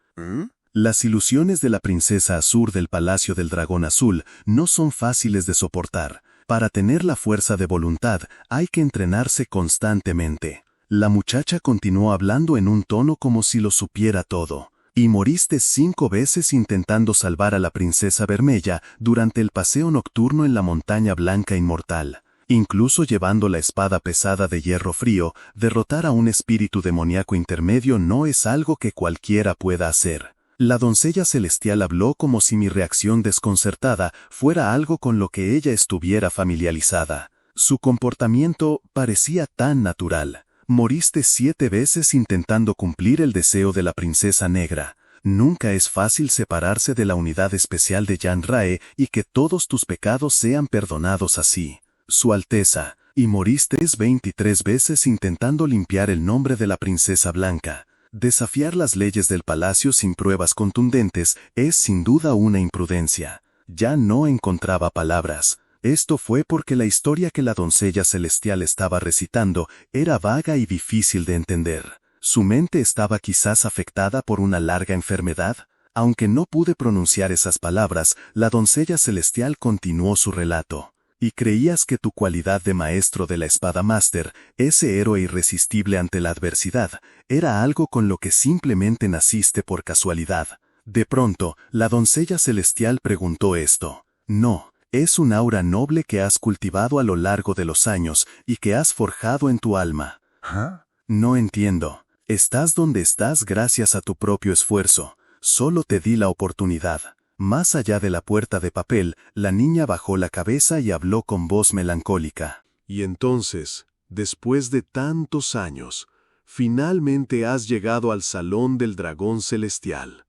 Las ilusiones de la princesa Azur del Palacio del Dragón Azul no son fáciles de soportar. Para tener la fuerza de voluntad hay que entrenarse constantemente. La muchacha continuó hablando en un tono como si lo supiera todo. Y moriste 5 veces intentando salvar a la princesa Vermella durante el paseo nocturno en la montaña blanca inmortal. Incluso llevando la espada pesada de hierro frío, derrotar a un espíritu demoníaco intermedio no es algo que cualquiera pueda hacer. La doncella celestial habló como si mi reacción desconcertada fuera algo con lo que ella estuviera familiarizada. Su comportamiento parecía tan natural. Moriste 7 veces intentando cumplir el deseo de la princesa negra. Nunca es fácil separarse de la unidad especial de Yan Rae y que todos tus pecados sean perdonados así. Su Alteza, y moriste 23 veces intentando limpiar el nombre de la princesa blanca. Desafiar las leyes del palacio sin pruebas contundentes es sin duda una imprudencia. Ya no encontraba palabras. Esto fue porque la historia que la doncella celestial estaba recitando era vaga y difícil de entender. ¿Su mente estaba quizás afectada por una larga enfermedad? Aunque no pude pronunciar esas palabras, la doncella celestial continuó su relato. Y creías que tu cualidad de maestro de la espada máster, ese héroe irresistible ante la adversidad, era algo con lo que simplemente naciste por casualidad. De pronto, la doncella celestial preguntó esto. No, es un aura noble que has cultivado a lo largo de los años y que has forjado en tu alma. ¿Ah? No entiendo. Estás donde estás gracias a tu propio esfuerzo. Solo te di la oportunidad. Más allá de la puerta de papel, la niña bajó la cabeza y habló con voz melancólica. Y entonces, después de tantos años, finalmente has llegado al Salón del Dragón Celestial.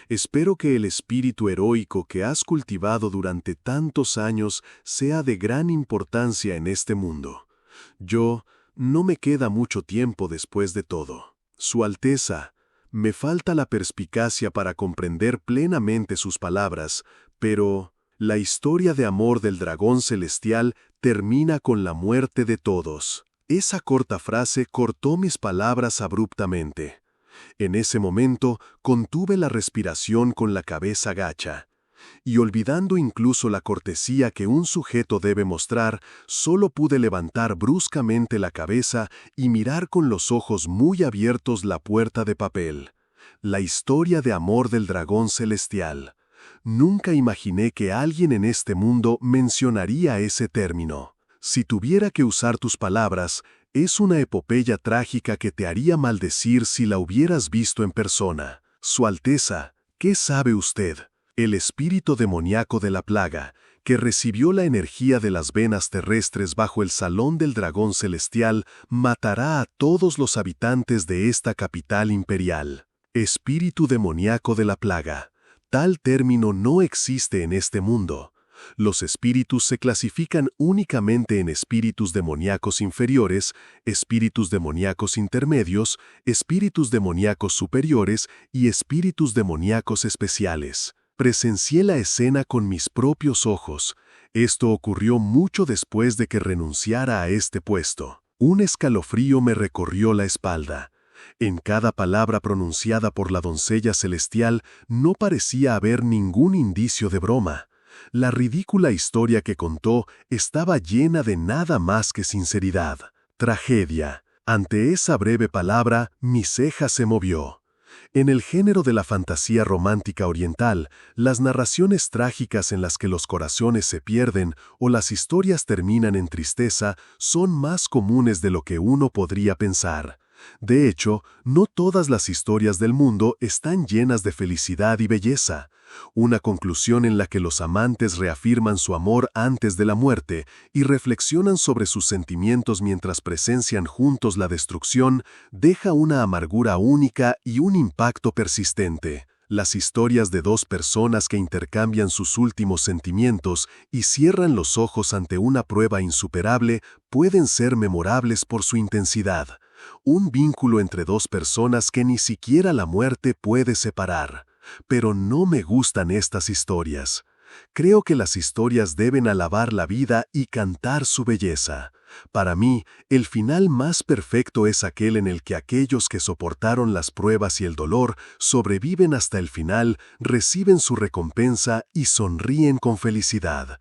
Espero que el espíritu heroico que has cultivado durante tantos años sea de gran importancia en este mundo. No me queda mucho tiempo después de todo. Su Alteza, me falta la perspicacia para comprender plenamente sus palabras, pero la historia de amor del dragón celestial termina con la muerte de todos. Esa corta frase cortó mis palabras abruptamente. En ese momento contuve la respiración con la cabeza gacha. Y olvidando incluso la cortesía que un sujeto debe mostrar, solo pude levantar bruscamente la cabeza y mirar con los ojos muy abiertos la puerta de papel. La historia de amor del dragón celestial. Nunca imaginé que alguien en este mundo mencionaría ese término. Si tuviera que usar tus palabras, es una epopeya trágica que te haría maldecir si la hubieras visto en persona. Su Alteza, ¿qué sabe usted? El espíritu demoníaco de la plaga, que recibió la energía de las venas terrestres bajo el Salón del Dragón Celestial, matará a todos los habitantes de esta capital imperial. Espíritu demoníaco de la plaga. Tal término no existe en este mundo. Los espíritus se clasifican únicamente en espíritus demoníacos inferiores, espíritus demoníacos intermedios, espíritus demoníacos superiores y espíritus demoníacos especiales. Presencié la escena con mis propios ojos. Esto ocurrió mucho después de que renunciara a este puesto. Un escalofrío me recorrió la espalda. En cada palabra pronunciada por la doncella celestial no parecía haber ningún indicio de broma. La ridícula historia que contó estaba llena de nada más que sinceridad. Tragedia. Ante esa breve palabra, mi ceja se movió. En el género de la fantasía romántica oriental, las narraciones trágicas en las que los corazones se pierden o las historias terminan en tristeza son más comunes de lo que uno podría pensar. De hecho, no todas las historias del mundo están llenas de felicidad y belleza. Una conclusión en la que los amantes reafirman su amor antes de la muerte y reflexionan sobre sus sentimientos mientras presencian juntos la destrucción, deja una amargura única y un impacto persistente. Las historias de dos personas que intercambian sus últimos sentimientos y cierran los ojos ante una prueba insuperable pueden ser memorables por su intensidad. Un vínculo entre dos personas que ni siquiera la muerte puede separar. Pero no me gustan estas historias. Creo que las historias deben alabar la vida y cantar su belleza. Para mí, el final más perfecto es aquel en el que aquellos que soportaron las pruebas y el dolor sobreviven hasta el final, reciben su recompensa y sonríen con felicidad.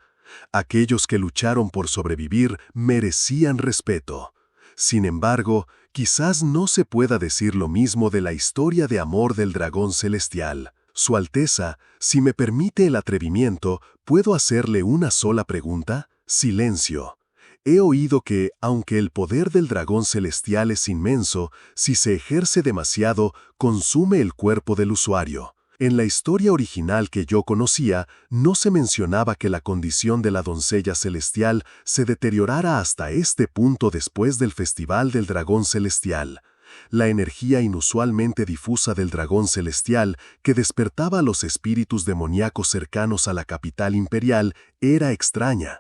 Aquellos que lucharon por sobrevivir merecían respeto. Sin embargo, quizás no se pueda decir lo mismo de la historia de amor del dragón celestial. Su Alteza, si me permite el atrevimiento, ¿puedo hacerle una sola pregunta? Silencio. He oído que, aunque el poder del dragón celestial es inmenso, si se ejerce demasiado, consume el cuerpo del usuario. En la historia original que yo conocía, no se mencionaba que la condición de la doncella celestial se deteriorara hasta este punto después del Festival del Dragón Celestial. La energía inusualmente difusa del dragón celestial, que despertaba a los espíritus demoníacos cercanos a la capital imperial, era extraña.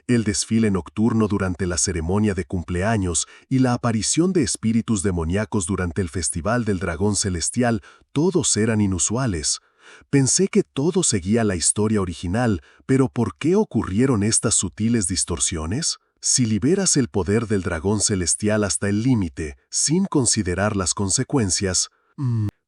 El desfile nocturno durante la ceremonia de cumpleaños y la aparición de espíritus demoníacos durante el Festival del Dragón Celestial, todos eran inusuales. Pensé que todo seguía la historia original, pero ¿por qué ocurrieron estas sutiles distorsiones? Si liberas el poder del dragón celestial hasta el límite, sin considerar las consecuencias,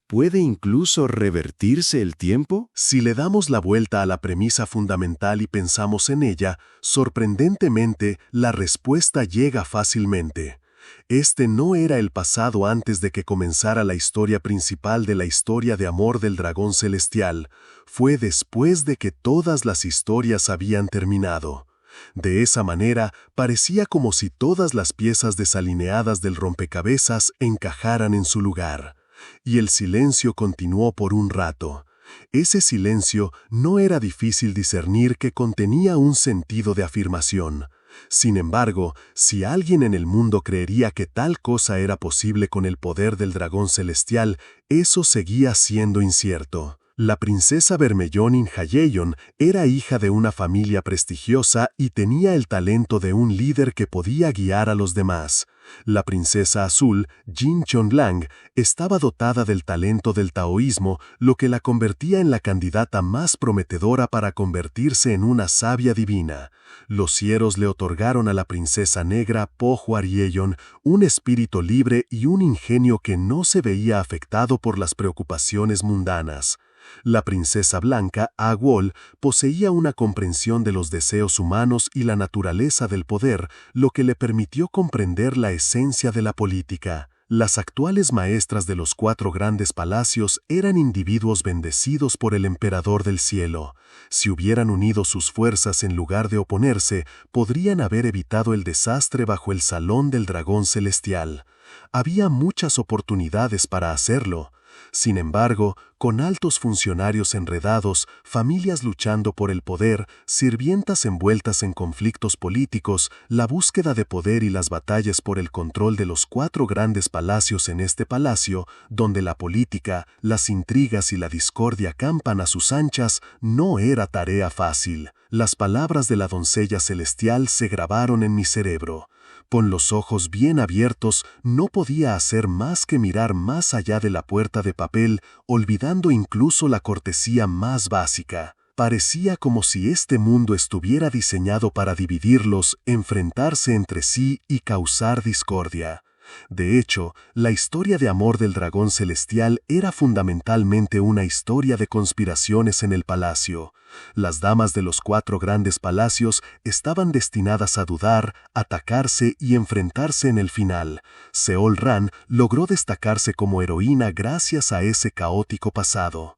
¿puede incluso revertirse el tiempo? si le damos la vuelta a la premisa fundamental y pensamos en ella, sorprendentemente, la respuesta llega fácilmente. Este no era el pasado antes de que comenzara la historia principal de la historia de amor del dragón celestial. Fue después de que todas las historias habían terminado. De esa manera, parecía como si todas las piezas desalineadas del rompecabezas encajaran en su lugar. Y el silencio continuó por un rato. Ese silencio no era difícil discernir que contenía un sentido de afirmación. Sin embargo, si alguien en el mundo creería que tal cosa era posible con el poder del dragón celestial, eso seguía siendo incierto. La princesa Vermellonin Hayeyon era hija de una familia prestigiosa y tenía el talento de un líder que podía guiar a los demás. La princesa azul, Jin Chonlang, estaba dotada del talento del taoísmo, lo que la convertía en la candidata más prometedora para convertirse en una sabia divina. Los Sieros le otorgaron a la princesa negra Po Hwaryeyon un espíritu libre y un ingenio que no se veía afectado por las preocupaciones mundanas. La princesa blanca, Agwol, poseía una comprensión de los deseos humanos y la naturaleza del poder, lo que le permitió comprender la esencia de la política. Las actuales maestras de los 4 grandes palacios eran individuos bendecidos por el emperador del cielo. Si hubieran unido sus fuerzas en lugar de oponerse, podrían haber evitado el desastre bajo el Salón del Dragón Celestial. Había muchas oportunidades para hacerlo. Sin embargo, con altos funcionarios enredados, familias luchando por el poder, sirvientas envueltas en conflictos políticos, la búsqueda de poder y las batallas por el control de los 4 grandes palacios en este palacio, donde la política, las intrigas y la discordia campan a sus anchas, no era tarea fácil. Las palabras de la doncella celestial se grabaron en mi cerebro. Con los ojos bien abiertos, no podía hacer más que mirar más allá de la puerta de papel, olvidando incluso la cortesía más básica. Parecía como si este mundo estuviera diseñado para dividirlos, enfrentarse entre sí y causar discordia. De hecho, la historia de amor del dragón celestial era fundamentalmente una historia de conspiraciones en el palacio. Las damas de los 4 grandes palacios estaban destinadas a dudar, atacarse y enfrentarse en el final. Seol Ran logró destacarse como heroína gracias a ese caótico pasado.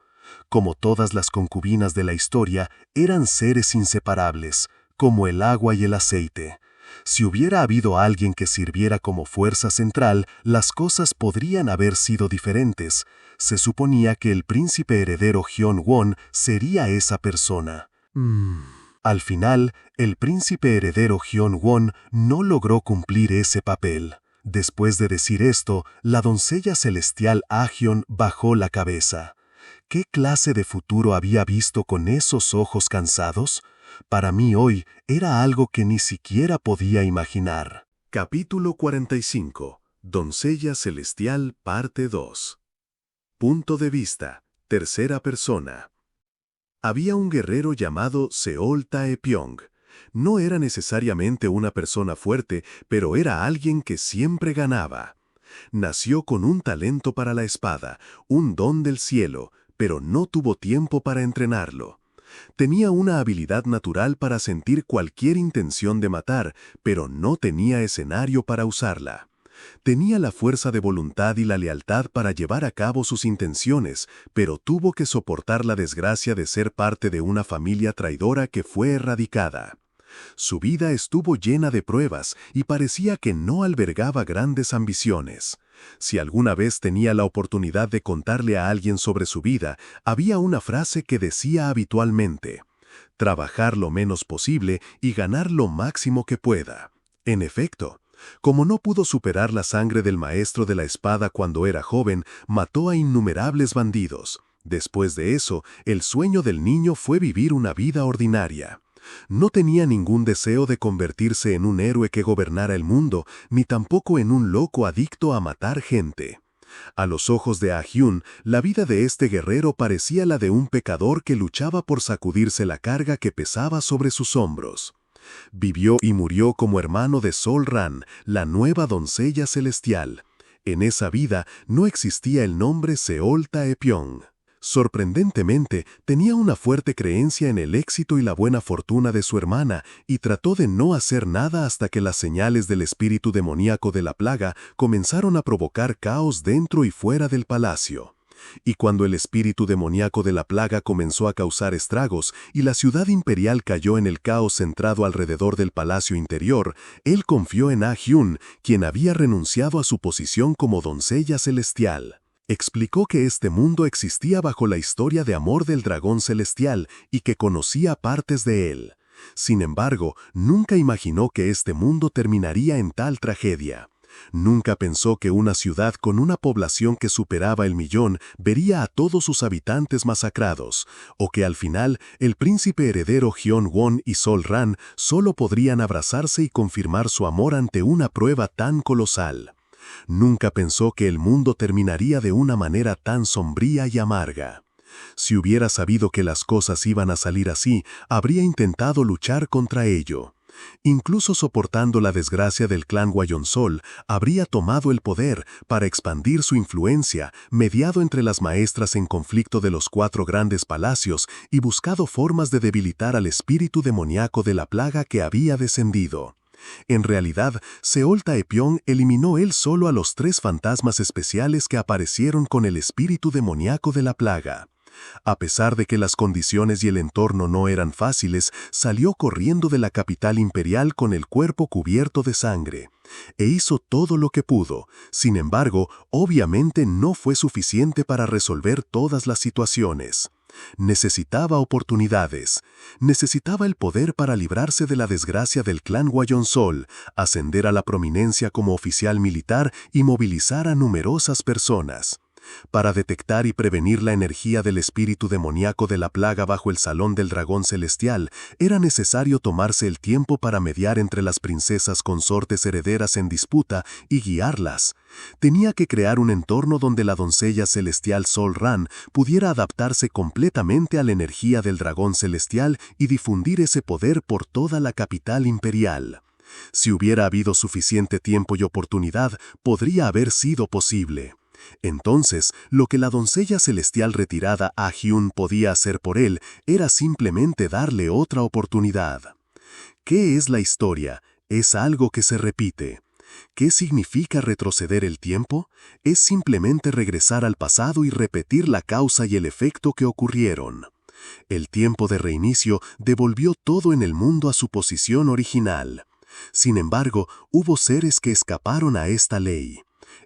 Como todas las concubinas de la historia, eran seres inseparables, como el agua y el aceite. Si hubiera habido alguien que sirviera como fuerza central, las cosas podrían haber sido diferentes. Se suponía que el príncipe heredero Hyun-won sería esa persona. Al final, el príncipe heredero Hyun-won no logró cumplir ese papel. Después de decir esto, la doncella celestial Ah-hyun bajó la cabeza. ¿Qué clase de futuro había visto con esos ojos cansados? Para mí hoy era algo que ni siquiera podía imaginar. Capítulo 45. Doncella Celestial, parte 2. Punto de vista. Tercera persona. Había un guerrero llamado Seol Taepyeong. No era necesariamente una persona fuerte, pero era alguien que siempre ganaba. Nació con un talento para la espada, un don del cielo, pero no tuvo tiempo para entrenarlo. Tenía una habilidad natural para sentir cualquier intención de matar, pero no tenía escenario para usarla. Tenía la fuerza de voluntad y la lealtad para llevar a cabo sus intenciones, pero tuvo que soportar la desgracia de ser parte de una familia traidora que fue erradicada. Su vida estuvo llena de pruebas y parecía que no albergaba grandes ambiciones. Si alguna vez tenía la oportunidad de contarle a alguien sobre su vida, había una frase que decía habitualmente: trabajar lo menos posible y ganar lo máximo que pueda. En efecto, como no pudo superar la sangre del maestro de la espada cuando era joven, mató a innumerables bandidos. Después de eso, el sueño del niño fue vivir una vida ordinaria. No tenía ningún deseo de convertirse en un héroe que gobernara el mundo, ni tampoco en un loco adicto a matar gente. A los ojos de Ah-hyun, la vida de este guerrero parecía la de un pecador que luchaba por sacudirse la carga que pesaba sobre sus hombros. Vivió y murió como hermano de Sol-Ran, la nueva doncella celestial. En esa vida no existía el nombre Seol Taepyeong. Sorprendentemente, tenía una fuerte creencia en el éxito y la buena fortuna de su hermana y trató de no hacer nada hasta que las señales del espíritu demoníaco de la plaga comenzaron a provocar caos dentro y fuera del palacio. Y cuando el espíritu demoníaco de la plaga comenzó a causar estragos y la ciudad imperial cayó en el caos centrado alrededor del palacio interior, él confió en Ah-hyun, quien había renunciado a su posición como doncella celestial. Explicó que este mundo existía bajo la historia de amor del dragón celestial y que conocía partes de él. Sin embargo, nunca imaginó que este mundo terminaría en tal tragedia. Nunca pensó que una ciudad con una población que superaba el 1.000.000 vería a todos sus habitantes masacrados, o que al final el príncipe heredero Hyun-won y Sol-Ran solo podrían abrazarse y confirmar su amor ante una prueba tan colosal. Nunca pensó que el mundo terminaría de una manera tan sombría y amarga. Si hubiera sabido que las cosas iban a salir así, habría intentado luchar contra ello. Incluso soportando la desgracia del clan Hwayong-Sol, habría tomado el poder para expandir su influencia, mediado entre las maestras en conflicto de los 4 grandes palacios y buscado formas de debilitar al espíritu demoníaco de la plaga que había descendido. En realidad, Seol Taepyeong eliminó él solo a los 3 fantasmas especiales que aparecieron con el espíritu demoníaco de la plaga. A pesar de que las condiciones y el entorno no eran fáciles, salió corriendo de la capital imperial con el cuerpo cubierto de sangre. E hizo todo lo que pudo. Sin embargo, obviamente no fue suficiente para resolver todas las situaciones. Necesitaba oportunidades. Necesitaba el poder para librarse de la desgracia del clan Hwayong-Sol, ascender a la prominencia como oficial militar y movilizar a numerosas personas. Para detectar y prevenir la energía del espíritu demoníaco de la plaga bajo el Salón del Dragón Celestial, era necesario tomarse el tiempo para mediar entre las princesas consortes herederas en disputa y guiarlas. Tenía que crear un entorno donde la doncella celestial Sol-Ran pudiera adaptarse completamente a la energía del dragón celestial y difundir ese poder por toda la capital imperial. Si hubiera habido suficiente tiempo y oportunidad, podría haber sido posible. Entonces, lo que la doncella celestial retirada Ah-hyun podía hacer por él era simplemente darle otra oportunidad. ¿Qué es la historia? Es algo que se repite. ¿Qué significa retroceder el tiempo? Es simplemente regresar al pasado y repetir la causa y el efecto que ocurrieron. El tiempo de reinicio devolvió todo en el mundo a su posición original. Sin embargo, hubo seres que escaparon a esta ley.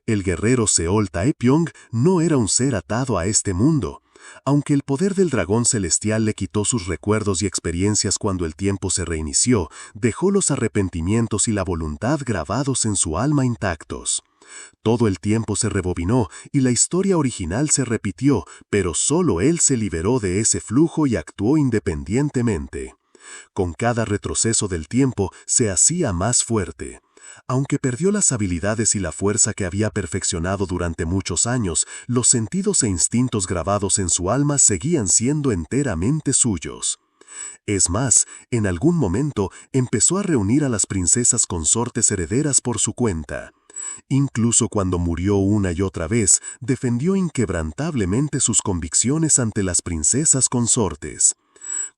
El guerrero Seol Taepyeong no era un ser atado a este mundo. Aunque el poder del dragón celestial le quitó sus recuerdos y experiencias cuando el tiempo se reinició, dejó los arrepentimientos y la voluntad grabados en su alma intactos. Todo el tiempo se rebobinó y la historia original se repitió, pero solo él se liberó de ese flujo y actuó independientemente. Con cada retroceso del tiempo se hacía más fuerte. Aunque perdió las habilidades y la fuerza que había perfeccionado durante muchos años, los sentidos e instintos grabados en su alma seguían siendo enteramente suyos. Es más, en algún momento empezó a reunir a las princesas consortes herederas por su cuenta. Incluso cuando murió una y otra vez, defendió inquebrantablemente sus convicciones ante las princesas consortes.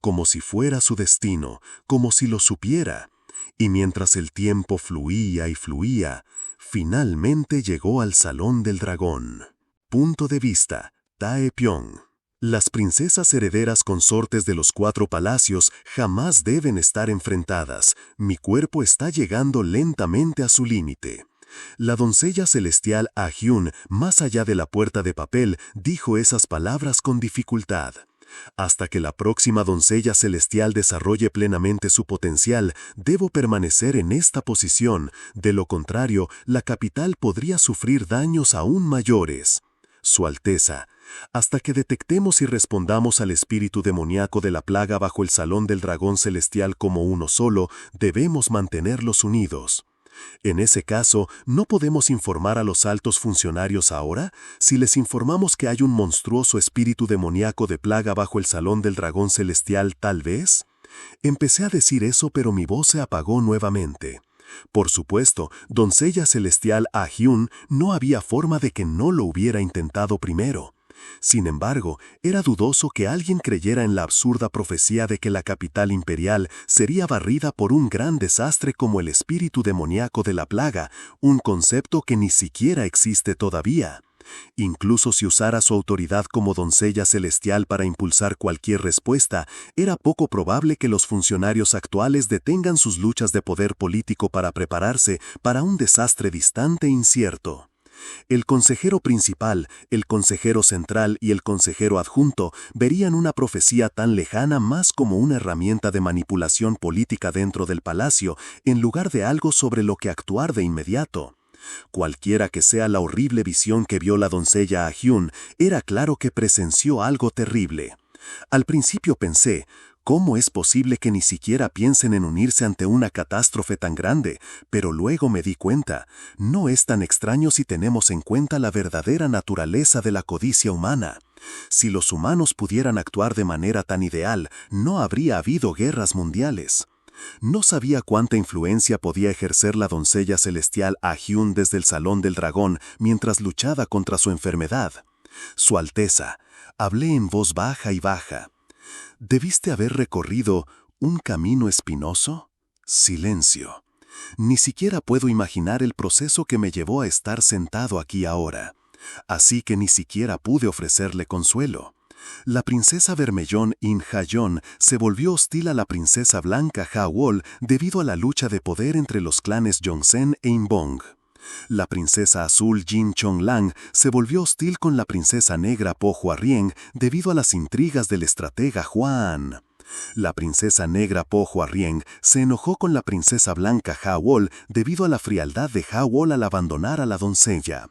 Como si fuera su destino, como si lo supiera. Y mientras el tiempo fluía y fluía, finalmente llegó al Salón del Dragón. Punto de vista, Tae Pyong. Las princesas herederas consortes de los 4 palacios jamás deben estar enfrentadas. Mi cuerpo está llegando lentamente a su límite. La doncella celestial Ah Hyun, más allá de la puerta de papel, dijo esas palabras con dificultad. Hasta que la próxima doncella celestial desarrolle plenamente su potencial, debo permanecer en esta posición, de lo contrario, la capital podría sufrir daños aún mayores. Su Alteza, hasta que detectemos y respondamos al espíritu demoníaco de la plaga bajo el Salón del Dragón Celestial como uno solo, debemos mantenerlos unidos. En ese caso, ¿no podemos informar a los altos funcionarios ahora? Si les informamos que hay un monstruoso espíritu demoníaco de plaga bajo el Salón del Dragón Celestial, tal vez. Empecé a decir eso, pero mi voz se apagó nuevamente. Por supuesto, doncella celestial Ah Hyun, no había forma de que no lo hubiera intentado primero. Sin embargo, era dudoso que alguien creyera en la absurda profecía de que la capital imperial sería barrida por un gran desastre como el espíritu demoníaco de la plaga, un concepto que ni siquiera existe todavía. Incluso si usara su autoridad como doncella celestial para impulsar cualquier respuesta, era poco probable que los funcionarios actuales detengan sus luchas de poder político para prepararse para un desastre distante e incierto. El consejero principal, el consejero central y el consejero adjunto verían una profecía tan lejana más como una herramienta de manipulación política dentro del palacio, en lugar de algo sobre lo que actuar de inmediato. Cualquiera que sea la horrible visión que vio la doncella Ah Hyun, era claro que presenció algo terrible. Al principio pensé, ¿cómo es posible que ni siquiera piensen en unirse ante una catástrofe tan grande? Pero luego me di cuenta, no es tan extraño si tenemos en cuenta la verdadera naturaleza de la codicia humana. Si los humanos pudieran actuar de manera tan ideal, no habría habido guerras mundiales. No sabía cuánta influencia podía ejercer la doncella celestial Ah Hyun desde el Salón del Dragón mientras luchaba contra su enfermedad. Su Alteza, hablé en voz baja y baja. ¿Debiste haber recorrido un camino espinoso? Silencio. Ni siquiera puedo imaginar el proceso que me llevó a estar sentado aquí ahora. Así que ni siquiera pude ofrecerle consuelo. La princesa Vermellón In Ha-yeon se volvió hostil a la princesa blanca Ha-wol debido a la lucha de poder entre los clanes Yongsen e Inbong. La princesa azul Jin Chong-lang se volvió hostil con la princesa negra Po Hua-rieng debido a las intrigas del estratega Hua-an. La princesa negra Po Hua-rieng se enojó con la princesa blanca Ha-wol debido a la frialdad de Ha-wol al abandonar a la doncella.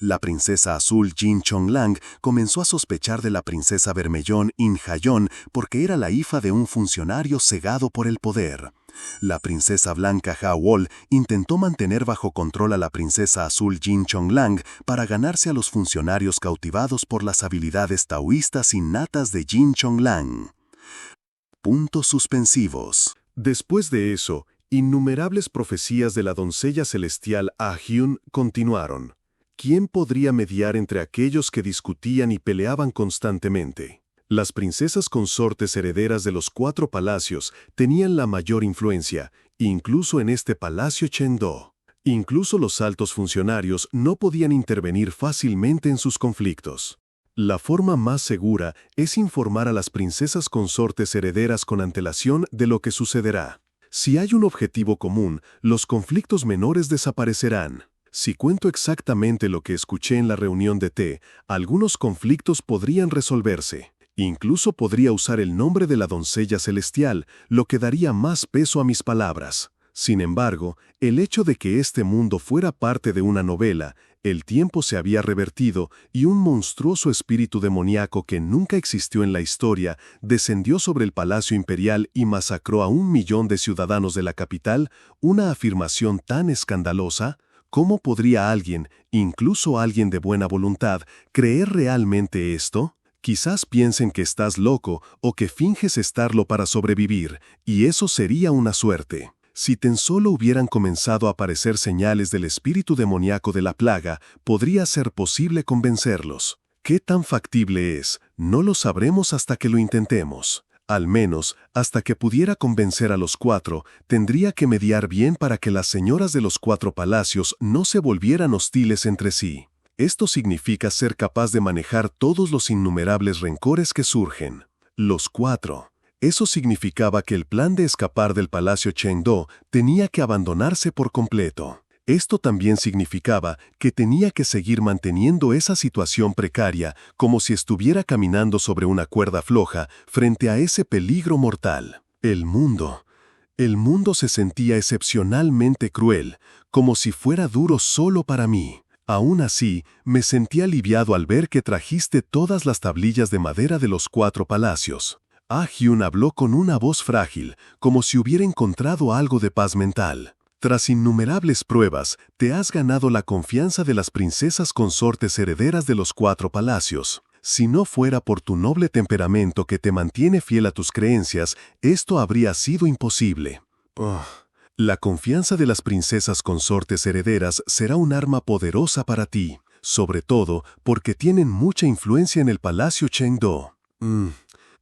La princesa azul Jin Chong-lang comenzó a sospechar de la princesa vermellón In Ha-yeon porque era la hija de un funcionario cegado por el poder. La princesa blanca Ha-wol intentó mantener bajo control a la princesa azul Jin Chong-lang para ganarse a los funcionarios cautivados por las habilidades taoístas innatas de Jin Chong-lang. Puntos suspensivos. Después de eso, innumerables profecías de la doncella celestial Ah Hyun continuaron. ¿Quién podría mediar entre aquellos que discutían y peleaban constantemente? Las princesas consortes herederas de los 4 palacios tenían la mayor influencia, incluso en este palacio Chengdu. Incluso los altos funcionarios no podían intervenir fácilmente en sus conflictos. La forma más segura es informar a las princesas consortes herederas con antelación de lo que sucederá. Si hay un objetivo común, los conflictos menores desaparecerán. Si cuento exactamente lo que escuché en la reunión de té, algunos conflictos podrían resolverse. Incluso podría usar el nombre de la doncella celestial, lo que daría más peso a mis palabras. Sin embargo, el hecho de que este mundo fuera parte de una novela, el tiempo se había revertido y un monstruoso espíritu demoníaco que nunca existió en la historia descendió sobre el Palacio Imperial y masacró a 1 millón de ciudadanos de la capital, una afirmación tan escandalosa. ¿Cómo podría alguien, incluso alguien de buena voluntad, creer realmente esto? Quizás piensen que estás loco o que finges estarlo para sobrevivir, y eso sería una suerte. Si tan solo hubieran comenzado a aparecer señales del espíritu demoníaco de la plaga, podría ser posible convencerlos. ¿Qué tan factible es? No lo sabremos hasta que lo intentemos. Al menos, hasta que pudiera convencer a los 4, tendría que mediar bien para que las señoras de los 4 palacios no se volvieran hostiles entre sí. Esto significa ser capaz de manejar todos los innumerables rencores que surgen. Los 4. Eso significaba que el plan de escapar del Palacio Chengdu tenía que abandonarse por completo. Esto también significaba que tenía que seguir manteniendo esa situación precaria como si estuviera caminando sobre una cuerda floja frente a ese peligro mortal. El mundo se sentía excepcionalmente cruel, como si fuera duro solo para mí. Aún así, me sentí aliviado al ver que trajiste todas las tablillas de madera de los 4 palacios. Ah Hyun habló con una voz frágil, como si hubiera encontrado algo de paz mental. Tras innumerables pruebas, te has ganado la confianza de las princesas consortes herederas de los 4 palacios. Si no fuera por tu noble temperamento que te mantiene fiel a tus creencias, esto habría sido imposible. La confianza de las princesas consortes herederas será un arma poderosa para ti, sobre todo porque tienen mucha influencia en el Palacio Chengdu.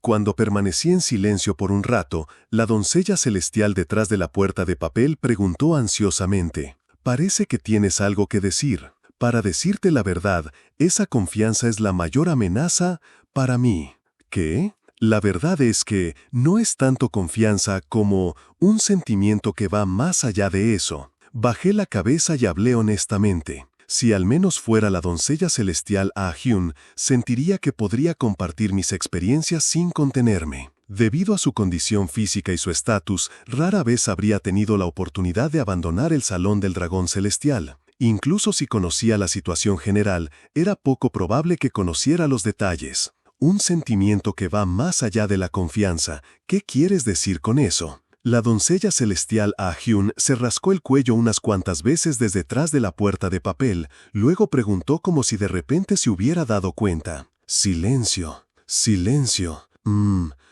Cuando permanecí en silencio por un rato, la doncella celestial detrás de la puerta de papel preguntó ansiosamente: «Parece que tienes algo que decir. Para decirte la verdad, esa confianza es la mayor amenaza para mí». ¿Qué? La verdad es que no es tanto confianza como un sentimiento que va más allá de eso. Bajé la cabeza y hablé honestamente. Si al menos fuera la doncella celestial Ah Hyun, sentiría que podría compartir mis experiencias sin contenerme. Debido a su condición física y su estatus, rara vez habría tenido la oportunidad de abandonar el Salón del Dragón Celestial. Incluso si conocía la situación general, era poco probable que conociera los detalles. Un sentimiento que va más allá de la confianza. ¿Qué quieres decir con eso? La doncella celestial Ah Hyun se rascó el cuello unas cuantas veces desde detrás de la puerta de papel, luego preguntó como si de repente se hubiera dado cuenta. Silencio. Silencio.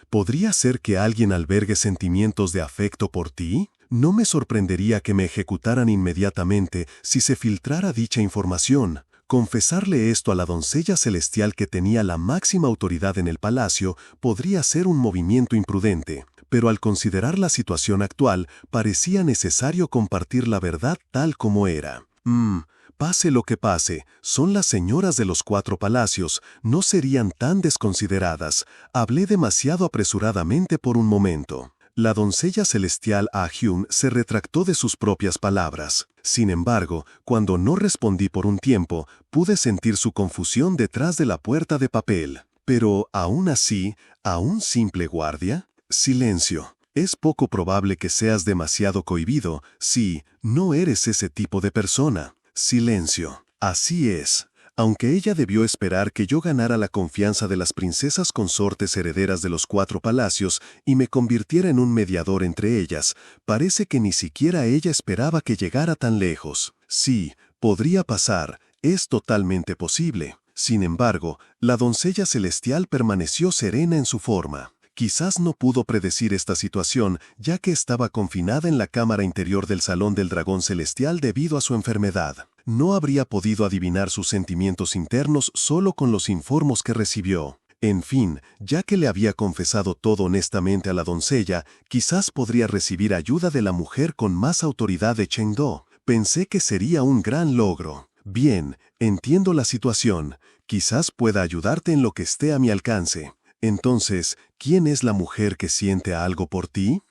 ¿Podría ser que alguien albergue sentimientos de afecto por ti? No me sorprendería que me ejecutaran inmediatamente si se filtrara dicha información. Confesarle esto a la doncella celestial que tenía la máxima autoridad en el palacio podría ser un movimiento imprudente, pero al considerar la situación actual, parecía necesario compartir la verdad tal como era. Pase lo que pase, son las señoras de los 4 palacios, no serían tan desconsideradas. Hablé demasiado apresuradamente por un momento. La doncella celestial Ah Hyun se retractó de sus propias palabras. Sin embargo, cuando no respondí por un tiempo, pude sentir su confusión detrás de la puerta de papel. Pero, aún así, ¿a un simple guardia? Silencio. Es poco probable que seas demasiado cohibido. Sí, no eres ese tipo de persona. Silencio. Así es. Aunque ella debió esperar que yo ganara la confianza de las princesas consortes herederas de los 4 palacios y me convirtiera en un mediador entre ellas, parece que ni siquiera ella esperaba que llegara tan lejos. Sí, podría pasar, es totalmente posible. Sin embargo, la doncella celestial permaneció serena en su forma. Quizás no pudo predecir esta situación, ya que estaba confinada en la cámara interior del Salón del Dragón Celestial debido a su enfermedad. No habría podido adivinar sus sentimientos internos solo con los informes que recibió. En fin, ya que le había confesado todo honestamente a la doncella, quizás podría recibir ayuda de la mujer con más autoridad de Chengdu. Pensé que sería un gran logro. Bien, entiendo la situación. Quizás pueda ayudarte en lo que esté a mi alcance. Entonces, ¿quién es la mujer que siente algo por ti?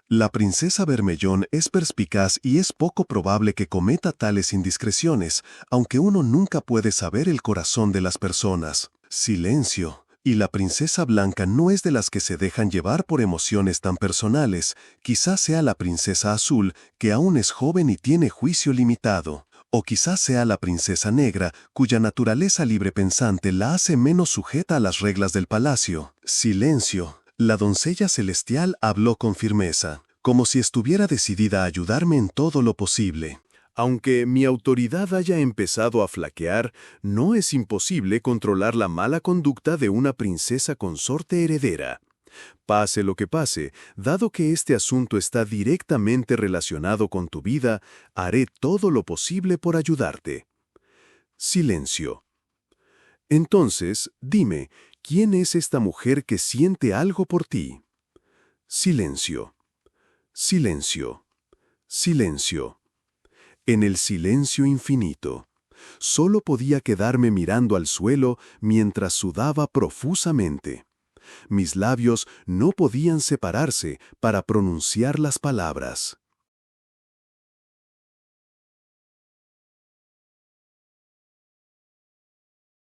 La princesa Vermellón es perspicaz y es poco probable que cometa tales indiscreciones, aunque uno nunca puede saber el corazón de las personas. Silencio. Y la princesa blanca no es de las que se dejan llevar por emociones tan personales. Quizás sea la princesa azul, que aún es joven y tiene juicio limitado. O quizás sea la princesa negra, cuya naturaleza librepensante la hace menos sujeta a las reglas del palacio. Silencio. La doncella celestial habló con firmeza, como si estuviera decidida a ayudarme en todo lo posible. Aunque mi autoridad haya empezado a flaquear, no es imposible controlar la mala conducta de una princesa consorte heredera. Pase lo que pase, dado que este asunto está directamente relacionado con tu vida, haré todo lo posible por ayudarte. Silencio. Entonces, dime, ¿quién es esta mujer que siente algo por ti? Silencio. Silencio. Silencio. En el silencio infinito, solo podía quedarme mirando al suelo mientras sudaba profusamente. Mis labios no podían separarse para pronunciar las palabras.